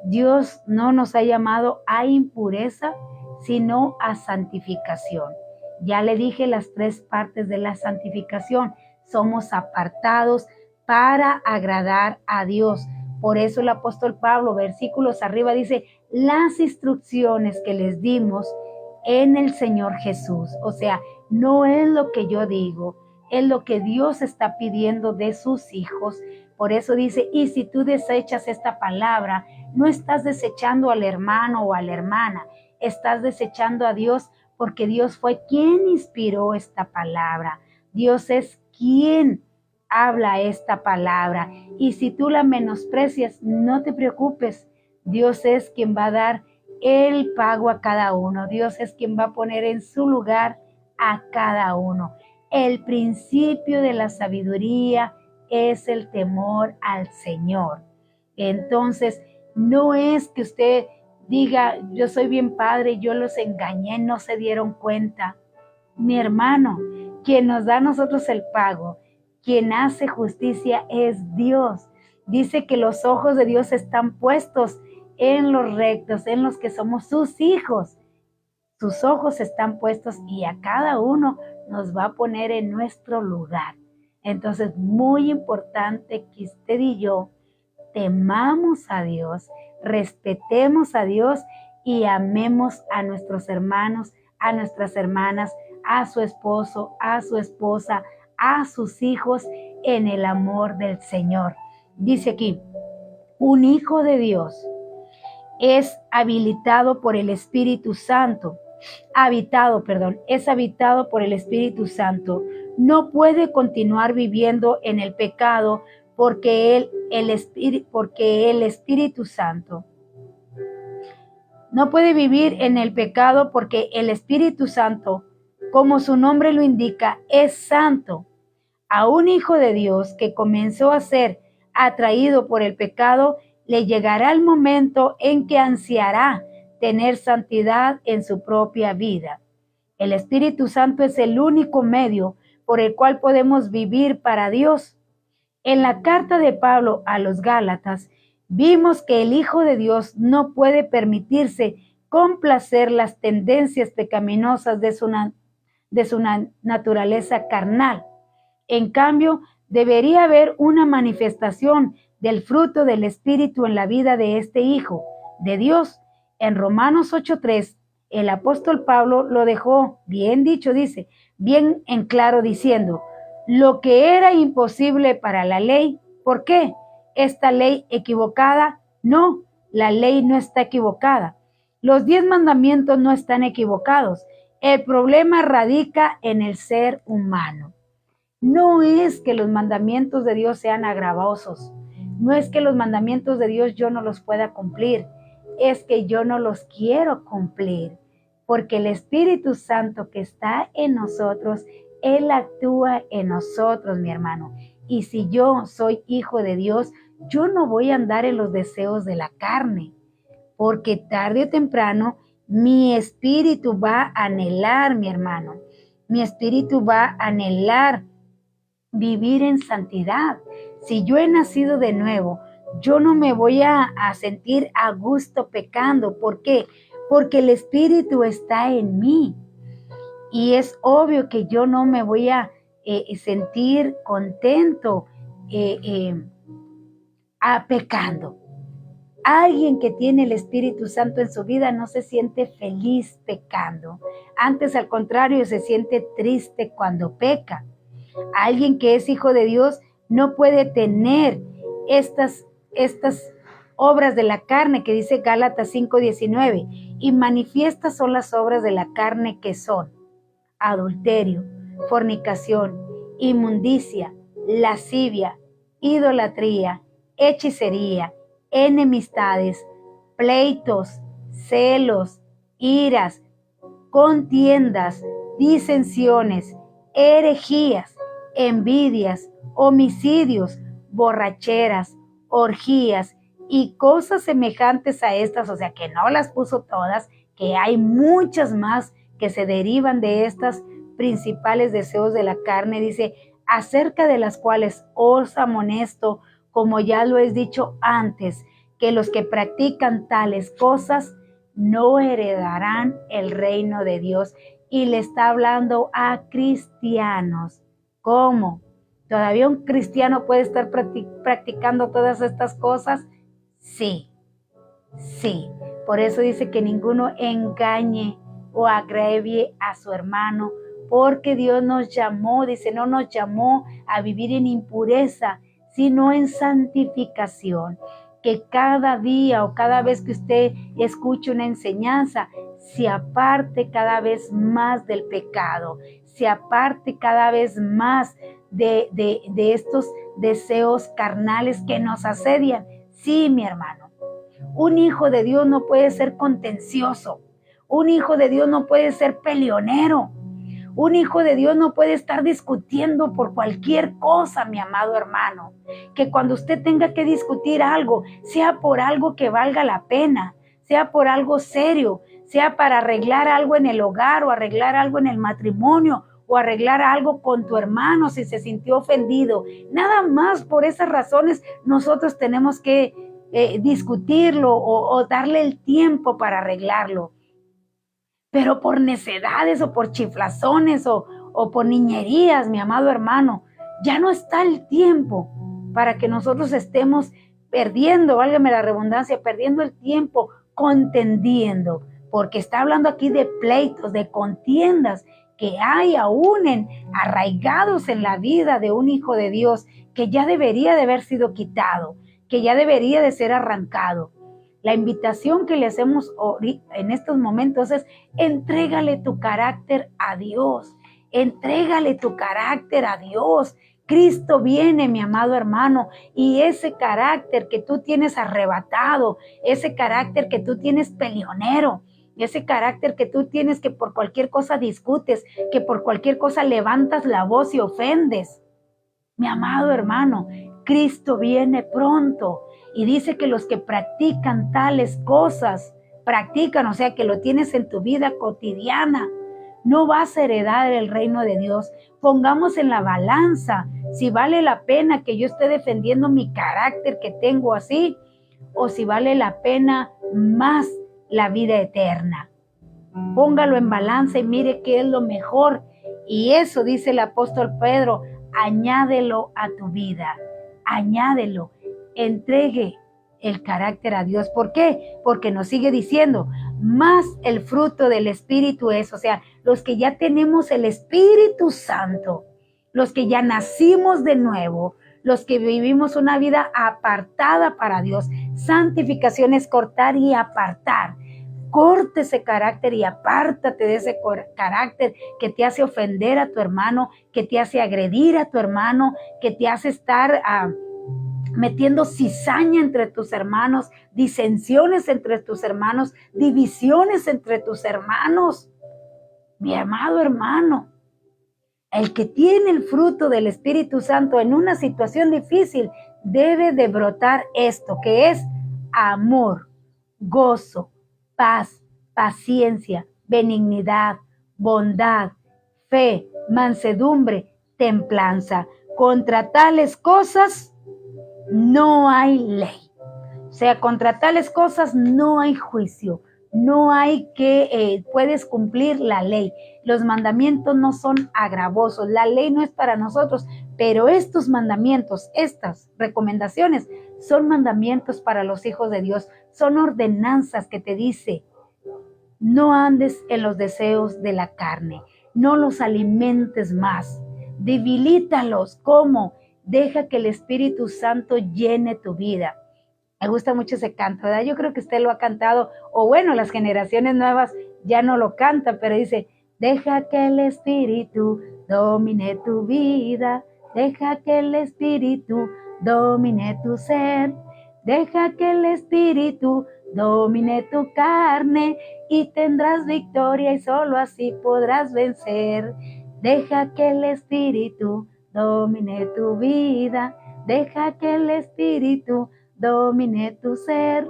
Dios no nos ha llamado a impureza, sino a santificación. Ya le dije las tres partes de la santificación. Somos apartados para agradar a Dios. Por eso el apóstol Pablo, versículos arriba, dice, las instrucciones que les dimos en el Señor Jesús. O sea, no es lo que yo digo, es lo que Dios está pidiendo de sus hijos. Por eso dice, y si tú desechas esta palabra, no estás desechando al hermano o a la hermana, estás desechando a Dios, porque Dios fue quien inspiró esta palabra. Dios es quien habla esta palabra. Y si tú la menosprecias, no te preocupes. Dios es quien va a dar el pago a cada uno. Dios es quien va a poner en su lugar a cada uno. El principio de la sabiduría es el temor al Señor. Entonces, no es que usted diga, yo soy bien padre, yo los engañé, no se dieron cuenta. Mi hermano, quien nos da a nosotros el pago, quien hace justicia es Dios. Dice que los ojos de Dios están puestos en los rectos, en los que somos sus hijos. Sus ojos están puestos y a cada uno nos va a poner en nuestro lugar. Entonces, muy importante que usted y yo temamos a Dios, respetemos a Dios y amemos a nuestros hermanos, a nuestras hermanas, a su esposo, a su esposa, a sus hijos en el amor del Señor. Dice aquí, un hijo de Dios es habilitado por el Espíritu Santo, es habitado por el Espíritu Santo. No puede continuar viviendo en el pecado porque el Espíritu Santo no puede vivir en el pecado porque el Espíritu Santo, como su nombre lo indica, es santo. A un hijo de Dios que comenzó a ser atraído por el pecado, le llegará el momento en que ansiará tener santidad en su propia vida. El Espíritu Santo es el único medio por el cual podemos vivir para Dios. En la carta de Pablo a los Gálatas, vimos que el Hijo de Dios no puede permitirse complacer las tendencias pecaminosas de su naturaleza carnal. En cambio, debería haber una manifestación del fruto del Espíritu en la vida de este Hijo de Dios. En Romanos 8:3, el apóstol Pablo lo dejó bien dicho, dice, bien en claro diciendo, lo que era imposible para la ley, ¿por qué? ¿Esta ley equivocada? No, la ley no está equivocada. Los 10 mandamientos no están equivocados. El problema radica en el ser humano. No es que los mandamientos de Dios sean agravosos. No es que los mandamientos de Dios yo no los pueda cumplir. Es que yo no los quiero cumplir. Porque el Espíritu Santo que está en nosotros, Él actúa en nosotros, mi hermano. Y si yo soy hijo de Dios, yo no voy a andar en los deseos de la carne. Porque tarde o temprano mi espíritu va a anhelar, mi hermano. Mi espíritu va a anhelar vivir en santidad. Si yo he nacido de nuevo, yo no me voy a sentir a gusto pecando. ¿Por qué? Porque el Espíritu está en mí. Y es obvio que yo no me voy a sentir contento pecando. Alguien que tiene el Espíritu Santo en su vida no se siente feliz pecando. Antes, al contrario, se siente triste cuando peca. Alguien que es hijo de Dios no puede tener estas obras de la carne que dice Gálatas 5:19. Y manifiestas son las obras de la carne que son adulterio, fornicación, inmundicia, lascivia, idolatría, hechicería, enemistades, pleitos, celos, iras, contiendas, disensiones, herejías, envidias, homicidios, borracheras, orgías y cosas semejantes a estas, o sea que no las puso todas, que hay muchas más que se derivan de estas principales deseos de la carne, dice, acerca de las cuales os amonesto, como ya lo he dicho antes, que los que practican tales cosas no heredarán el reino de Dios. Y le está hablando a cristianos. ¿Cómo? ¿Todavía un cristiano puede estar practicando todas estas cosas? Sí, sí. Por eso dice que ninguno engañe o agravie a su hermano, porque Dios nos llamó, dice, no nos llamó a vivir en impureza, sino en santificación. Que cada día o cada vez que usted escuche una enseñanza, se aparte cada vez más del pecado, se aparte cada vez más de estos deseos carnales que nos asedian. Sí, mi hermano, un hijo de Dios no puede ser contencioso, un hijo de Dios no puede ser peleonero, un hijo de Dios no puede estar discutiendo por cualquier cosa, mi amado hermano. Que cuando usted tenga que discutir algo, sea por algo que valga la pena, sea por algo serio, sea para arreglar algo en el hogar o arreglar algo en el matrimonio o arreglar algo con tu hermano si se sintió ofendido. Nada más por esas razones nosotros tenemos que discutirlo o darle el tiempo para arreglarlo. Pero por necedades o por chiflazones o por niñerías, mi amado hermano, ya no está el tiempo para que nosotros estemos perdiendo, válgame la redundancia, perdiendo el tiempo contendiendo, porque está hablando aquí de pleitos, de contiendas que hay aún arraigados en la vida de un hijo de Dios, que ya debería de haber sido quitado, que ya debería de ser arrancado. La invitación que le hacemos en estos momentos es: entrégale tu carácter a Dios, entrégale tu carácter a Dios. Cristo viene, mi amado hermano, y ese carácter que tú tienes arrebatado, ese carácter que tú tienes peleonero, ese carácter que tú tienes que por cualquier cosa discutes, que por cualquier cosa levantas la voz y ofendes, Mi amado hermano, Cristo viene pronto y dice que los que practican tales cosas, o sea, que lo tienes en tu vida cotidiana, no vas a heredar el reino de Dios. Pongamos en la balanza si vale la pena que yo esté defendiendo mi carácter que tengo así, o si vale la pena más la vida eterna. Póngalo en balanza y mire qué es lo mejor. Y eso dice el apóstol Pedro, añádelo a tu vida, añádelo, entregue el carácter a Dios. ¿Por qué? Porque nos sigue diciendo, más el fruto del Espíritu es, o sea, los que ya tenemos el Espíritu Santo, los que ya nacimos de nuevo, los que vivimos una vida apartada para Dios. Santificación es cortar y apartar. Corte ese carácter y apártate de ese carácter que te hace ofender a tu hermano, que te hace agredir a tu hermano, que te hace estar metiendo cizaña entre tus hermanos, disensiones entre tus hermanos, divisiones entre tus hermanos. Mi amado hermano, el que tiene el fruto del Espíritu Santo en una situación difícil debe de brotar esto, que es amor, gozo, paz, paciencia, benignidad, bondad, fe, mansedumbre, templanza. Contra tales cosas no hay ley. O sea, contra tales cosas no hay juicio. No hay que, puedes cumplir la ley. Los mandamientos no son agravosos. La ley no es para nosotros, pero estos mandamientos, estas recomendaciones, son mandamientos para los hijos de Dios. Son ordenanzas que te dice, no andes en los deseos de la carne. No los alimentes más. Debilítalos. ¿Cómo? Deja que el Espíritu Santo llene tu vida. Me gusta mucho ese canto, ¿verdad? Yo creo que usted lo ha cantado, o bueno, las generaciones nuevas ya no lo cantan, pero dice, deja que el Espíritu domine tu vida, deja que el Espíritu domine tu ser, deja que el Espíritu domine tu carne y tendrás victoria y solo así podrás vencer. Deja que el Espíritu domine tu vida, deja que el Espíritu domine tu ser,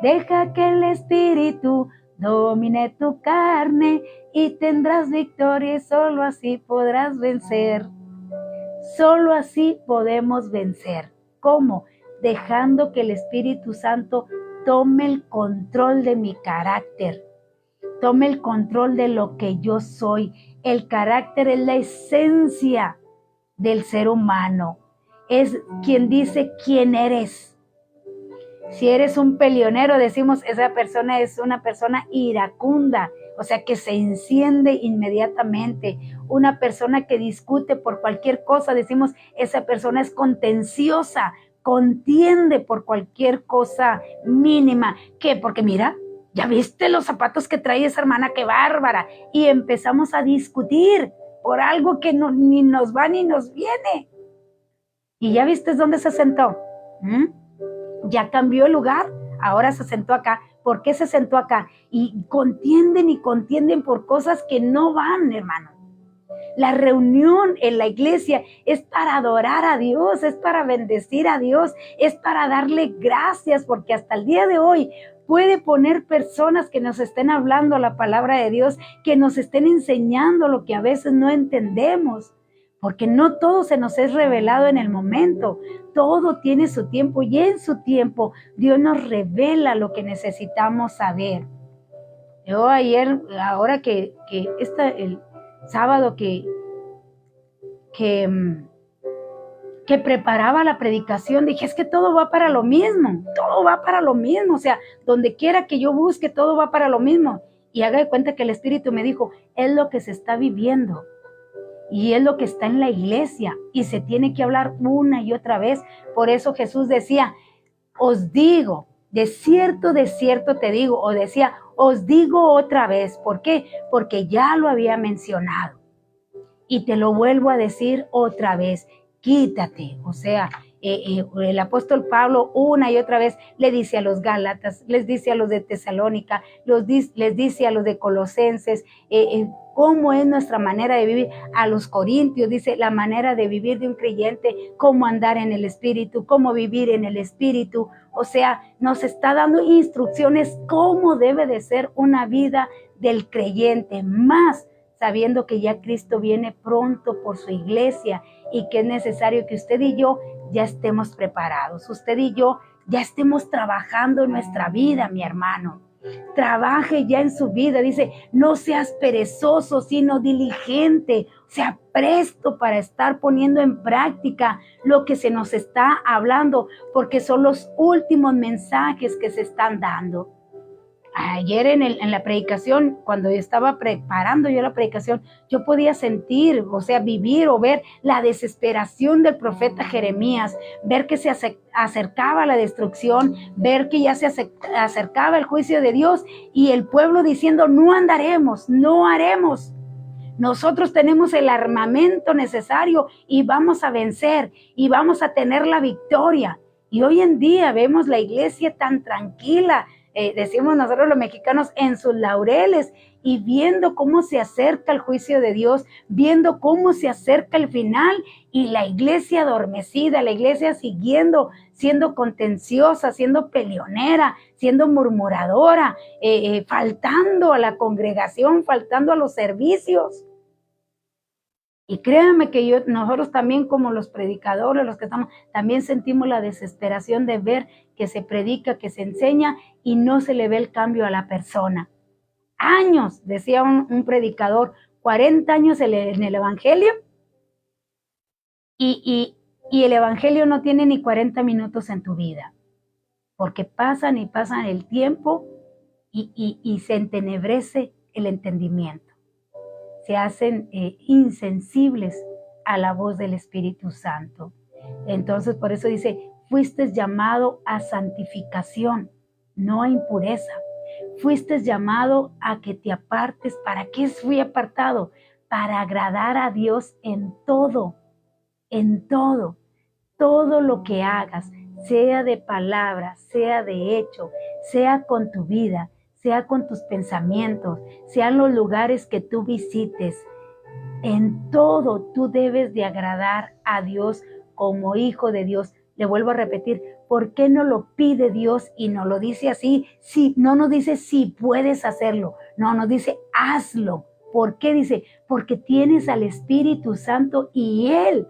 deja que el Espíritu domine tu carne y tendrás victoria y solo así podrás vencer. Solo así podemos vencer. ¿Cómo? Dejando que el Espíritu Santo tome el control de mi carácter, tome el control de lo que yo soy. El carácter es la esencia del ser humano, es quien dice quién eres. Si eres un peleonero, decimos esa persona es una persona iracunda, o sea que se enciende inmediatamente. Una persona que discute por cualquier cosa, decimos esa persona es contenciosa, contiende por cualquier cosa mínima. ¿Qué? Porque mira, ¿ya viste los zapatos que trae esa hermana? ¡Qué bárbara! Y empezamos a discutir por algo que no, ni nos va ni nos viene. ¿Y ya viste dónde se sentó? Ya cambió el lugar, ahora se sentó acá. ¿Por qué se sentó acá? Y contienden por cosas que no van, hermano. La reunión en la iglesia es para adorar a Dios, es para bendecir a Dios, es para darle gracias, porque hasta el día de hoy puede poner personas que nos estén hablando la palabra de Dios, que nos estén enseñando lo que a veces no entendemos. Porque no todo se nos es revelado en el momento, todo tiene su tiempo y en su tiempo Dios nos revela lo que necesitamos saber. Yo ayer, ahora que el sábado que preparaba la predicación, dije, es que todo va para lo mismo, o sea, donde quiera que yo busque, todo va para lo mismo. Y haga de cuenta que el Espíritu me dijo, es lo que se está viviendo. Y es lo que está en la iglesia y se tiene que hablar una y otra vez. Por eso Jesús decía, os digo, de cierto te digo, o decía, os digo otra vez. ¿Por qué? Porque ya lo había mencionado. Y te lo vuelvo a decir otra vez, quítate. O sea, el apóstol Pablo una y otra vez le dice a los Gálatas, les dice a los de Tesalónica, les dice a los de Colosenses, cómo es nuestra manera de vivir. A los Corintios dice la manera de vivir de un creyente, cómo andar en el Espíritu, cómo vivir en el Espíritu. O sea, nos está dando instrucciones cómo debe de ser una vida del creyente, más sabiendo que ya Cristo viene pronto por su iglesia y que es necesario que usted y yo ya estemos preparados. Usted y yo ya estemos trabajando en nuestra vida, mi hermano. Trabaje ya en su vida, dice, no seas perezoso, sino diligente, sea presto para estar poniendo en práctica lo que se nos está hablando, porque son los últimos mensajes que se están dando. Ayer en la predicación, cuando estaba preparando yo la predicación, yo podía sentir, o sea, vivir o ver la desesperación del profeta Jeremías, ver que se acercaba la destrucción, ver que ya se acercaba el juicio de Dios y el pueblo diciendo, no andaremos, no haremos. Nosotros tenemos el armamento necesario y vamos a vencer y vamos a tener la victoria. Y hoy en día vemos la iglesia tan tranquila, decimos nosotros los mexicanos, en sus laureles, y viendo cómo se acerca el juicio de Dios, viendo cómo se acerca el final, y la iglesia adormecida, la iglesia siguiendo, siendo contenciosa, siendo peleonera, siendo murmuradora, faltando a la congregación, faltando a los servicios. Y créanme que nosotros también, como los predicadores, los que estamos, también sentimos la desesperación de ver que se predica, que se enseña y no se le ve el cambio a la persona. Años, decía un predicador, 40 años en el evangelio y el evangelio no tiene ni 40 minutos en tu vida, porque pasan y pasan el tiempo y se entenebrece el entendimiento. Se hacen insensibles a la voz del Espíritu Santo. Entonces, por eso dice, fuiste llamado a santificación, no a impureza. Fuiste llamado a que te apartes. ¿Para qué fui apartado? Para agradar a Dios en todo, todo lo que hagas, sea de palabra, sea de hecho, sea con tu vida, sea con tus pensamientos, sean los lugares que tú visites. En todo tú debes de agradar a Dios como hijo de Dios. Le vuelvo a repetir, ¿por qué no lo pide Dios y no lo dice así? Si, no nos dice si puedes hacerlo, no, nos dice hazlo. ¿Por qué? Dice, porque tienes al Espíritu Santo y Él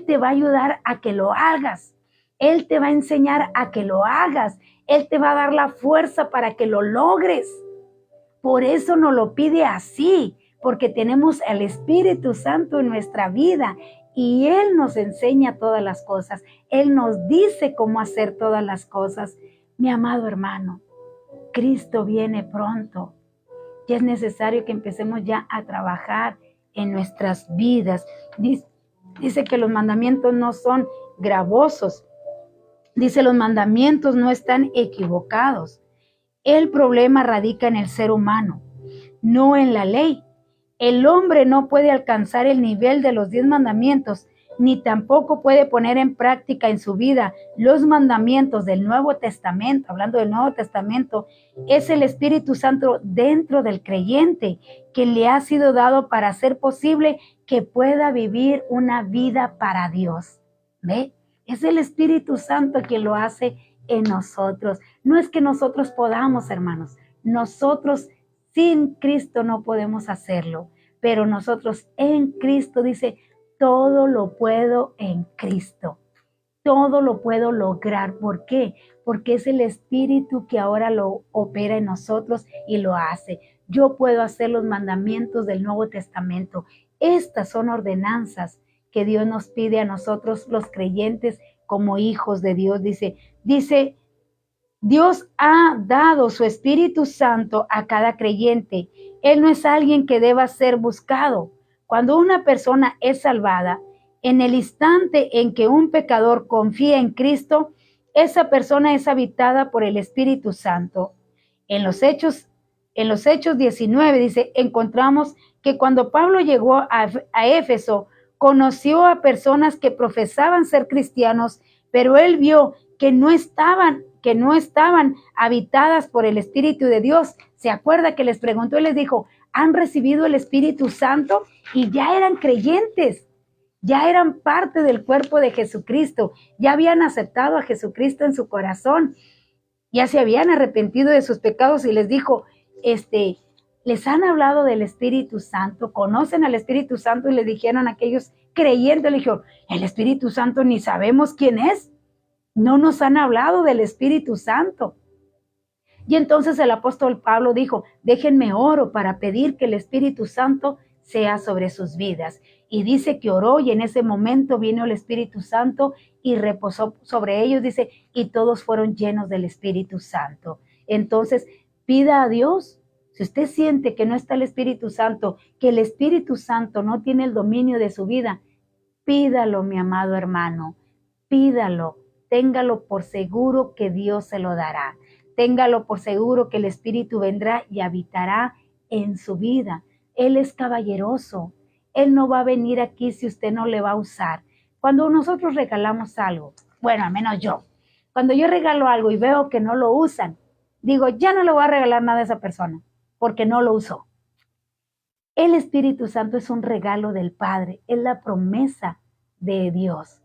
te va a ayudar a que lo hagas. Él te va a enseñar a que lo hagas. Él te va a dar la fuerza para que lo logres. Por eso nos lo pide así, porque tenemos al Espíritu Santo en nuestra vida y Él nos enseña todas las cosas. Él nos dice cómo hacer todas las cosas. Mi amado hermano, Cristo viene pronto y es necesario que empecemos ya a trabajar en nuestras vidas. Dice que los mandamientos no son gravosos. Dice, los mandamientos no están equivocados. El problema radica en el ser humano, no en la ley. El hombre no puede alcanzar el nivel de los 10 mandamientos, ni tampoco puede poner en práctica en su vida los mandamientos del Nuevo Testamento. Hablando del Nuevo Testamento, es el Espíritu Santo dentro del creyente que le ha sido dado para hacer posible que pueda vivir una vida para Dios. ¿Ve? Es el Espíritu Santo quien lo hace en nosotros. No es que nosotros podamos, hermanos. Nosotros sin Cristo no podemos hacerlo. Pero nosotros en Cristo, dice, todo lo puedo en Cristo. Todo lo puedo lograr. ¿Por qué? Porque es el Espíritu que ahora lo opera en nosotros y lo hace. Yo puedo hacer los mandamientos del Nuevo Testamento. Estas son ordenanzas que Dios nos pide a nosotros los creyentes como hijos de Dios. Dice, Dios ha dado su Espíritu Santo a cada creyente. Él no es alguien que deba ser buscado. Cuando una persona es salvada, en el instante en que un pecador confía en Cristo, esa persona es habitada por el Espíritu Santo. En los Hechos 19 dice, encontramos que cuando Pablo llegó a Éfeso, Conoció a personas que profesaban ser cristianos, pero él vio que no estaban habitadas por el Espíritu de Dios. ¿Se acuerda que les preguntó y les dijo, han recibido el Espíritu Santo? Y ya eran creyentes, ya eran parte del cuerpo de Jesucristo, ya habían aceptado a Jesucristo en su corazón, ya se habían arrepentido de sus pecados y les dijo, les han hablado del Espíritu Santo, conocen al Espíritu Santo, y le dijeron a aquellos creyentes, le dijeron, el Espíritu Santo ni sabemos quién es, no nos han hablado del Espíritu Santo. Y entonces el apóstol Pablo dijo, déjenme oro para pedir que el Espíritu Santo sea sobre sus vidas. Y dice que oró y en ese momento vino el Espíritu Santo y reposó sobre ellos, dice, y todos fueron llenos del Espíritu Santo. Entonces, pida a Dios. Si usted siente que no está el Espíritu Santo, que el Espíritu Santo no tiene el dominio de su vida, pídalo, mi amado hermano, pídalo, téngalo por seguro que Dios se lo dará. Téngalo por seguro que el Espíritu vendrá y habitará en su vida. Él es caballeroso. Él no va a venir aquí si usted no le va a usar. Cuando nosotros regalamos algo, bueno, al menos yo, cuando yo regalo algo y veo que no lo usan, digo, ya no le voy a regalar nada a esa persona, porque no lo usó. El Espíritu Santo es un regalo del Padre, es la promesa de Dios.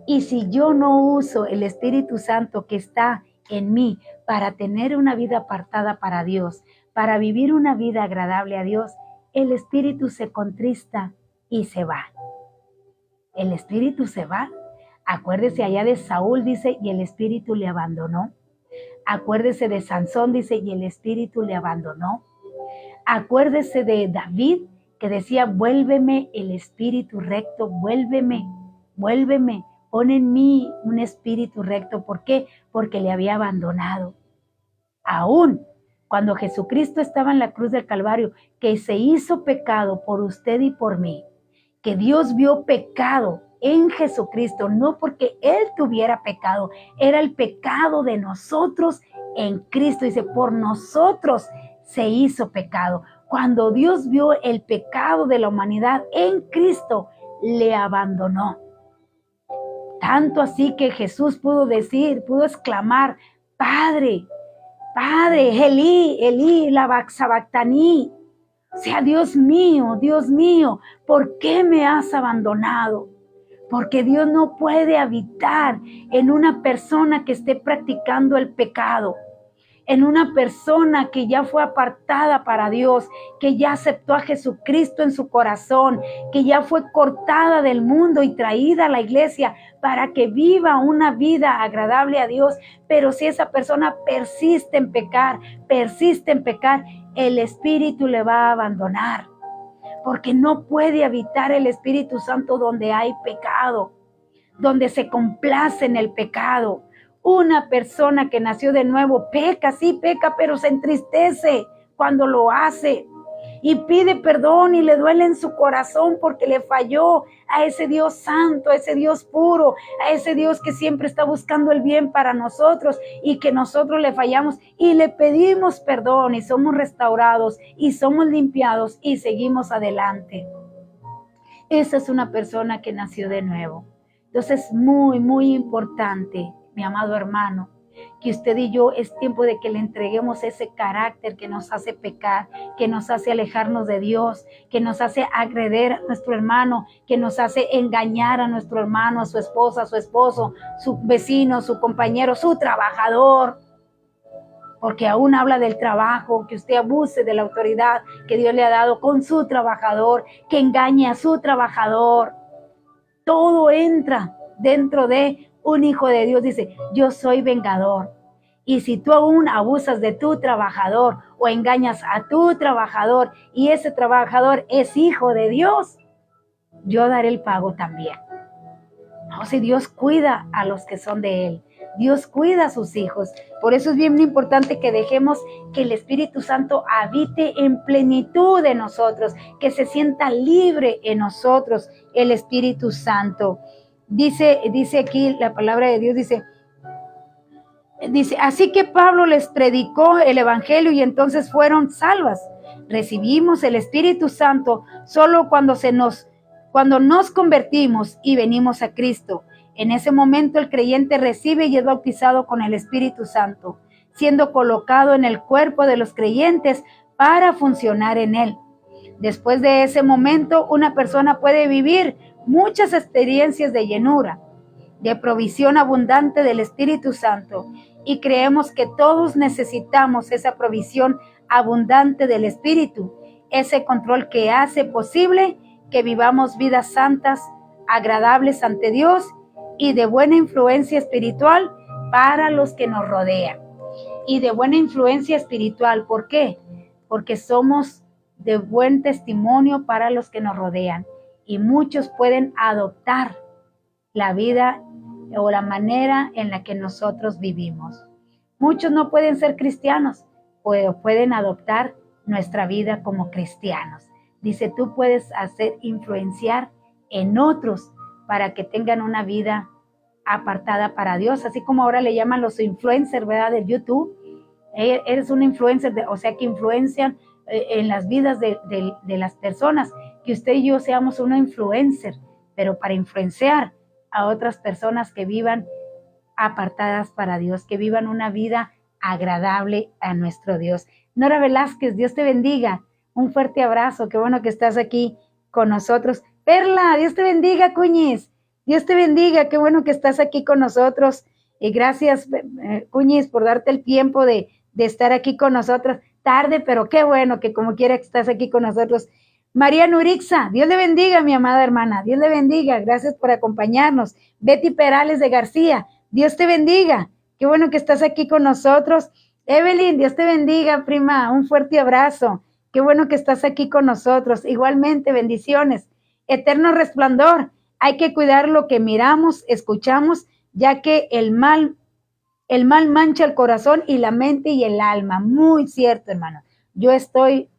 Y si yo no uso el Espíritu Santo que está en mí para tener una vida apartada para Dios, para vivir una vida agradable a Dios, el Espíritu se contrista y se va. El Espíritu se va. Acuérdese allá de Saúl, dice, y el Espíritu le abandonó. Acuérdese de Sansón, dice, y el Espíritu le abandonó. Acuérdese de David, que decía, vuélveme el espíritu recto, vuélveme, pon en mí un espíritu recto. ¿Por qué? Porque le había abandonado. Aún cuando Jesucristo estaba en la cruz del Calvario, que se hizo pecado por usted y por mí, que Dios vio pecado en Jesucristo, no porque Él tuviera pecado, era el pecado de nosotros en Cristo. Dice, por nosotros se hizo pecado. Cuando Dios vio el pecado de la humanidad en Cristo, le abandonó. Tanto así que Jesús pudo exclamar, Padre, Elí, Elí, lama sabactani. O sea, Dios mío, ¿por qué me has abandonado? Porque Dios no puede habitar en una persona que esté practicando el pecado, en una persona que ya fue apartada para Dios, que ya aceptó a Jesucristo en su corazón, que ya fue cortada del mundo y traída a la iglesia para que viva una vida agradable a Dios. Pero si esa persona persiste en pecar, el Espíritu le va a abandonar, porque no puede habitar el Espíritu Santo donde hay pecado, donde se complace en el pecado. Una persona que nació de nuevo peca, sí peca, pero se entristece cuando lo hace y pide perdón y le duele en su corazón porque le falló a ese Dios santo, a ese Dios puro, a ese Dios que siempre está buscando el bien para nosotros y que nosotros le fallamos y le pedimos perdón y somos restaurados y somos limpiados y seguimos adelante. Esa es una persona que nació de nuevo. Entonces es muy, muy importante, mi amado hermano, que usted y yo es tiempo de que le entreguemos ese carácter que nos hace pecar, que nos hace alejarnos de Dios, que nos hace agredir a nuestro hermano, que nos hace engañar a nuestro hermano, a su esposa, a su esposo, su vecino, su compañero, su trabajador. Porque aún habla del trabajo, que usted abuse de la autoridad que Dios le ha dado con su trabajador, que engañe a su trabajador. Todo entra dentro de un hijo de Dios. Dice, yo soy vengador. Y si tú aún abusas de tu trabajador o engañas a tu trabajador y ese trabajador es hijo de Dios, yo daré el pago también. No, si Dios cuida a los que son de Él. Dios cuida a sus hijos. Por eso es bien importante que dejemos que el Espíritu Santo habite en plenitud de nosotros, que se sienta libre en nosotros el Espíritu Santo. Dice aquí la palabra de Dios, dice, así que Pablo les predicó el Evangelio y entonces fueron salvas. Recibimos el Espíritu Santo solo cuando Cuando nos convertimos y venimos a Cristo, en ese momento el creyente recibe y es bautizado con el Espíritu Santo, siendo colocado en el cuerpo de los creyentes para funcionar en él. Después de ese momento, una persona puede vivir muchas experiencias de llenura, de provisión abundante del Espíritu Santo, y creemos que todos necesitamos esa provisión abundante del Espíritu, ese control que hace posible que vivamos vidas santas, agradables ante Dios y de buena influencia espiritual para los que nos rodean. Y de buena influencia espiritual, ¿por qué? Porque somos de buen testimonio para los que nos rodean, y muchos pueden adoptar la vida o la manera en la que nosotros vivimos. Muchos no pueden ser cristianos, pero pueden adoptar nuestra vida como cristianos. Dice, tú puedes influenciar en otros para que tengan una vida apartada para Dios, así como ahora le llaman los influencers, ¿verdad? De YouTube. Eres un influencer, o sea que influencian en las vidas de las personas, que usted y yo seamos una influencer, pero para influenciar a otras personas que vivan apartadas para Dios, que vivan una vida agradable a nuestro Dios. Nora Velázquez, Dios te bendiga, un fuerte abrazo, qué bueno que estás aquí con nosotros. Perla, Dios te bendiga, Cuñiz, Dios te bendiga, qué bueno que estás aquí con nosotros, y gracias, Cuñiz, por darte el tiempo de estar aquí con nosotros, tarde, pero qué bueno que como quiera que estás aquí con nosotros. María Nurixa, Dios le bendiga, mi amada hermana, Dios le bendiga, gracias por acompañarnos. Betty Perales de García, Dios te bendiga, qué bueno que estás aquí con nosotros. Evelyn, Dios te bendiga, prima, un fuerte abrazo, qué bueno que estás aquí con nosotros. Igualmente, bendiciones. Eterno Resplandor, hay que cuidar lo que miramos, escuchamos, ya que el mal mancha el corazón y la mente y el alma. Muy cierto, hermano. Yo estoy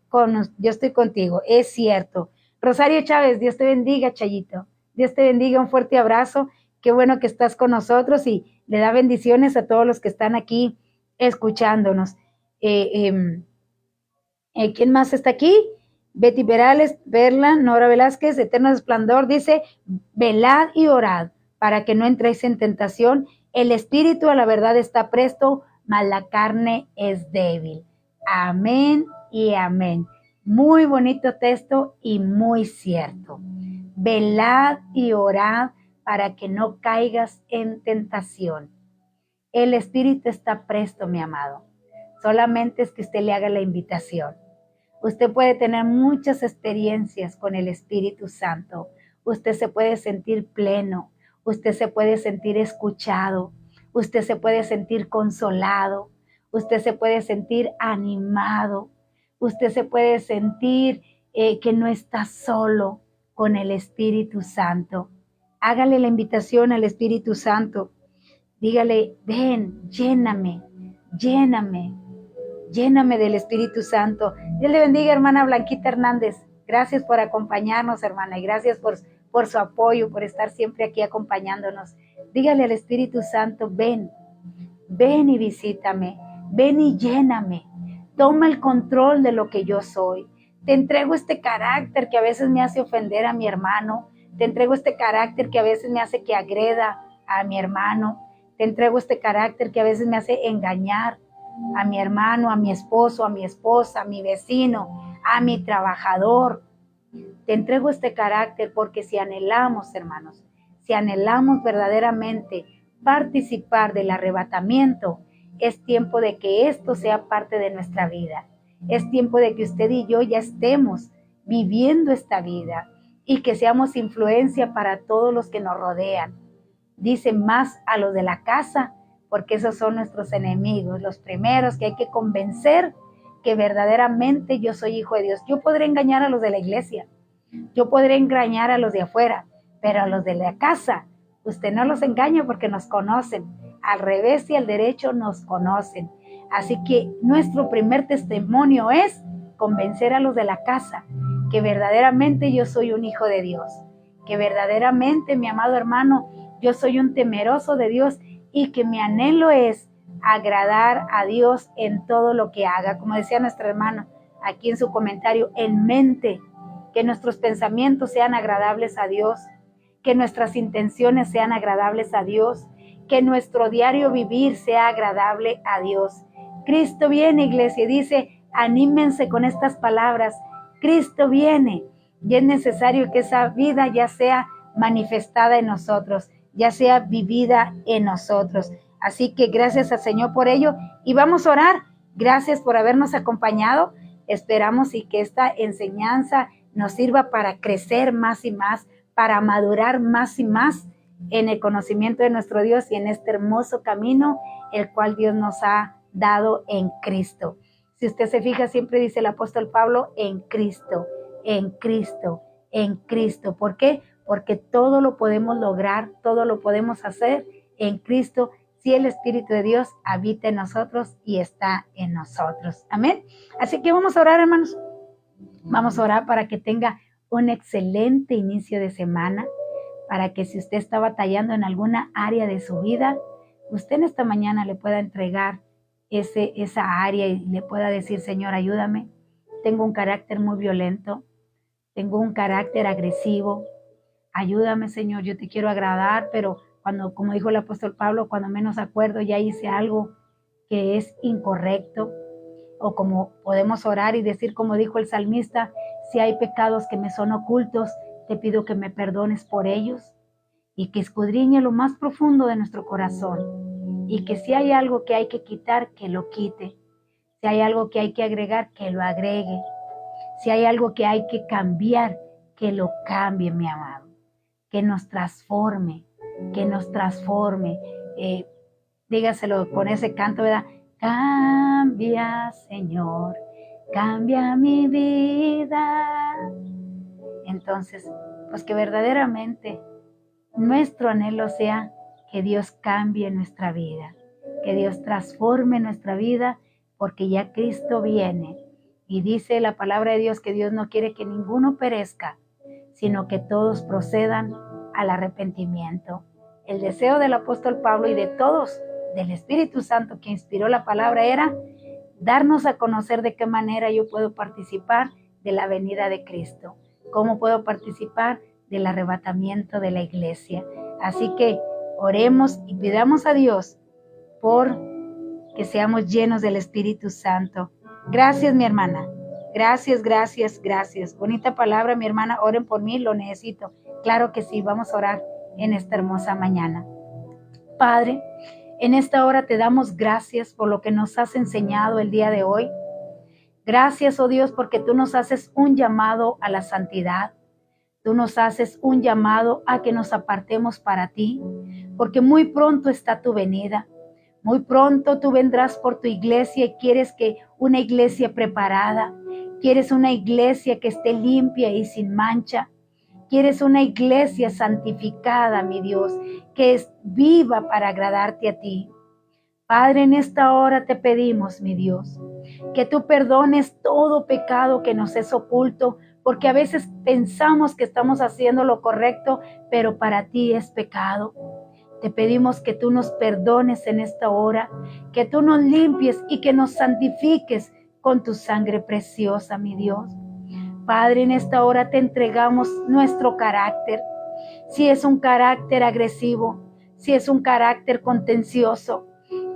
contigo, es cierto. Rosario Chávez, Dios te bendiga, Chayito. Dios te bendiga, un fuerte abrazo. Qué bueno que estás con nosotros y le da bendiciones a todos los que están aquí escuchándonos. ¿Quién más está aquí? Betty Perales, Perla, Nora Velázquez, Eterno Resplandor, dice, velad y orad para que no entréis en tentación. El espíritu a la verdad está presto, mas la carne es débil. Amén y amén. Muy bonito texto y muy cierto. Velad y orad para que no caigas en tentación. El espíritu está presto, mi amado. Solamente es que usted le haga la invitación. Usted puede tener muchas experiencias con el Espíritu Santo. Usted se puede sentir pleno. Usted se puede sentir escuchado. Usted se puede sentir consolado. Usted se puede sentir animado. Usted se puede sentir que no está solo con el Espíritu Santo. Hágale la invitación al Espíritu Santo. Dígale, ven, lléname, lléname. Lléname del Espíritu Santo. Dios le bendiga, hermana Blanquita Hernández. Gracias por acompañarnos, hermana, y gracias por su apoyo, por estar siempre aquí acompañándonos. Dígale al Espíritu Santo, ven y visítame, ven y lléname. Toma el control de lo que yo soy. Te entrego este carácter que a veces me hace ofender a mi hermano. Te entrego este carácter que a veces me hace que agreda a mi hermano. Te entrego este carácter que a veces me hace engañar a mi hermano, a mi esposo, a mi esposa, a mi vecino, a mi trabajador. Te entrego este carácter porque si anhelamos, hermanos, si anhelamos verdaderamente participar del arrebatamiento, es tiempo de que esto sea parte de nuestra vida. Es tiempo de que usted y yo ya estemos viviendo esta vida y que seamos influencia para todos los que nos rodean. Dice más a los de la casa, porque esos son nuestros enemigos, los primeros que hay que convencer que verdaderamente yo soy hijo de Dios. Yo podré engañar a los de la iglesia, yo podré engañar a los de afuera, pero a los de la casa, usted no los engaña porque nos conocen, al revés y al derecho nos conocen. Así que nuestro primer testimonio es convencer a los de la casa que verdaderamente yo soy un hijo de Dios, que verdaderamente, mi amado hermano, yo soy un temeroso de Dios y que mi anhelo es agradar a Dios en todo lo que haga. Como decía nuestra hermana aquí en su comentario, en mente, que nuestros pensamientos sean agradables a Dios, que nuestras intenciones sean agradables a Dios, que nuestro diario vivir sea agradable a Dios. Cristo viene, iglesia, y dice, anímense con estas palabras. Cristo viene y es necesario que esa vida ya sea manifestada en nosotros, ya sea vivida en nosotros. Así que gracias al Señor por ello y vamos a orar. Gracias por habernos acompañado. Esperamos y que esta enseñanza nos sirva para crecer más y más, para madurar más y más en el conocimiento de nuestro Dios y en este hermoso camino el cual Dios nos ha dado en Cristo. Si usted se fija, siempre dice el apóstol Pablo, en Cristo, en Cristo, en Cristo. ¿Por qué? Porque todo lo podemos lograr, todo lo podemos hacer en Cristo si el Espíritu de Dios habita en nosotros y está en nosotros. Amén. Así que vamos a orar, hermanos. Vamos a orar para que tenga un excelente inicio de semana, para que si usted está batallando en alguna área de su vida, usted en esta mañana le pueda entregar esa área y le pueda decir, Señor, ayúdame. Tengo un carácter muy violento, tengo un carácter agresivo. Ayúdame, Señor, yo te quiero agradar, pero cuando, como dijo el apóstol Pablo, cuando menos acuerdo ya hice algo que es incorrecto. O como podemos orar y decir, como dijo el salmista, si hay pecados que me son ocultos, te pido que me perdones por ellos y que escudriñe lo más profundo de nuestro corazón. Y que si hay algo que hay que quitar, que lo quite. Si hay algo que hay que agregar, que lo agregue. Si hay algo que hay que cambiar, que lo cambie, mi amado. Que nos transforme, que nos transforme. Dígaselo con ese canto, ¿verdad? Cambia, Señor, cambia mi vida. Entonces, pues que verdaderamente nuestro anhelo sea que Dios cambie nuestra vida, que Dios transforme nuestra vida, porque ya Cristo viene. Y dice la palabra de Dios que Dios no quiere que ninguno perezca, sino que todos procedan al arrepentimiento. El deseo del apóstol Pablo y de todos, del Espíritu Santo que inspiró la palabra, era darnos a conocer de qué manera yo puedo participar de la venida de Cristo, cómo puedo participar del arrebatamiento de la iglesia. Así que oremos y pidamos a Dios por que seamos llenos del Espíritu Santo. Gracias, mi hermana. Gracias, gracias, gracias. Bonita palabra, mi hermana. Oren por mí, lo necesito. Claro que sí, vamos a orar en esta hermosa mañana. Padre, en esta hora te damos gracias por lo que nos has enseñado el día de hoy. Gracias, oh Dios, porque tú nos haces un llamado a la santidad. Tú nos haces un llamado a que nos apartemos para ti, porque muy pronto está tu venida. Muy pronto tú vendrás por tu iglesia y quieres que una iglesia preparada, quieres una iglesia que esté limpia y sin mancha. Quieres una iglesia santificada, mi Dios, que es viva para agradarte a ti. Padre, en esta hora te pedimos, mi Dios, que tú perdones todo pecado que nos es oculto, porque a veces pensamos que estamos haciendo lo correcto, pero para ti es pecado. Te pedimos que tú nos perdones en esta hora, que tú nos limpies y que nos santifiques con tu sangre preciosa, mi Dios. Padre, en esta hora te entregamos nuestro carácter. Si es un carácter agresivo, si es un carácter contencioso,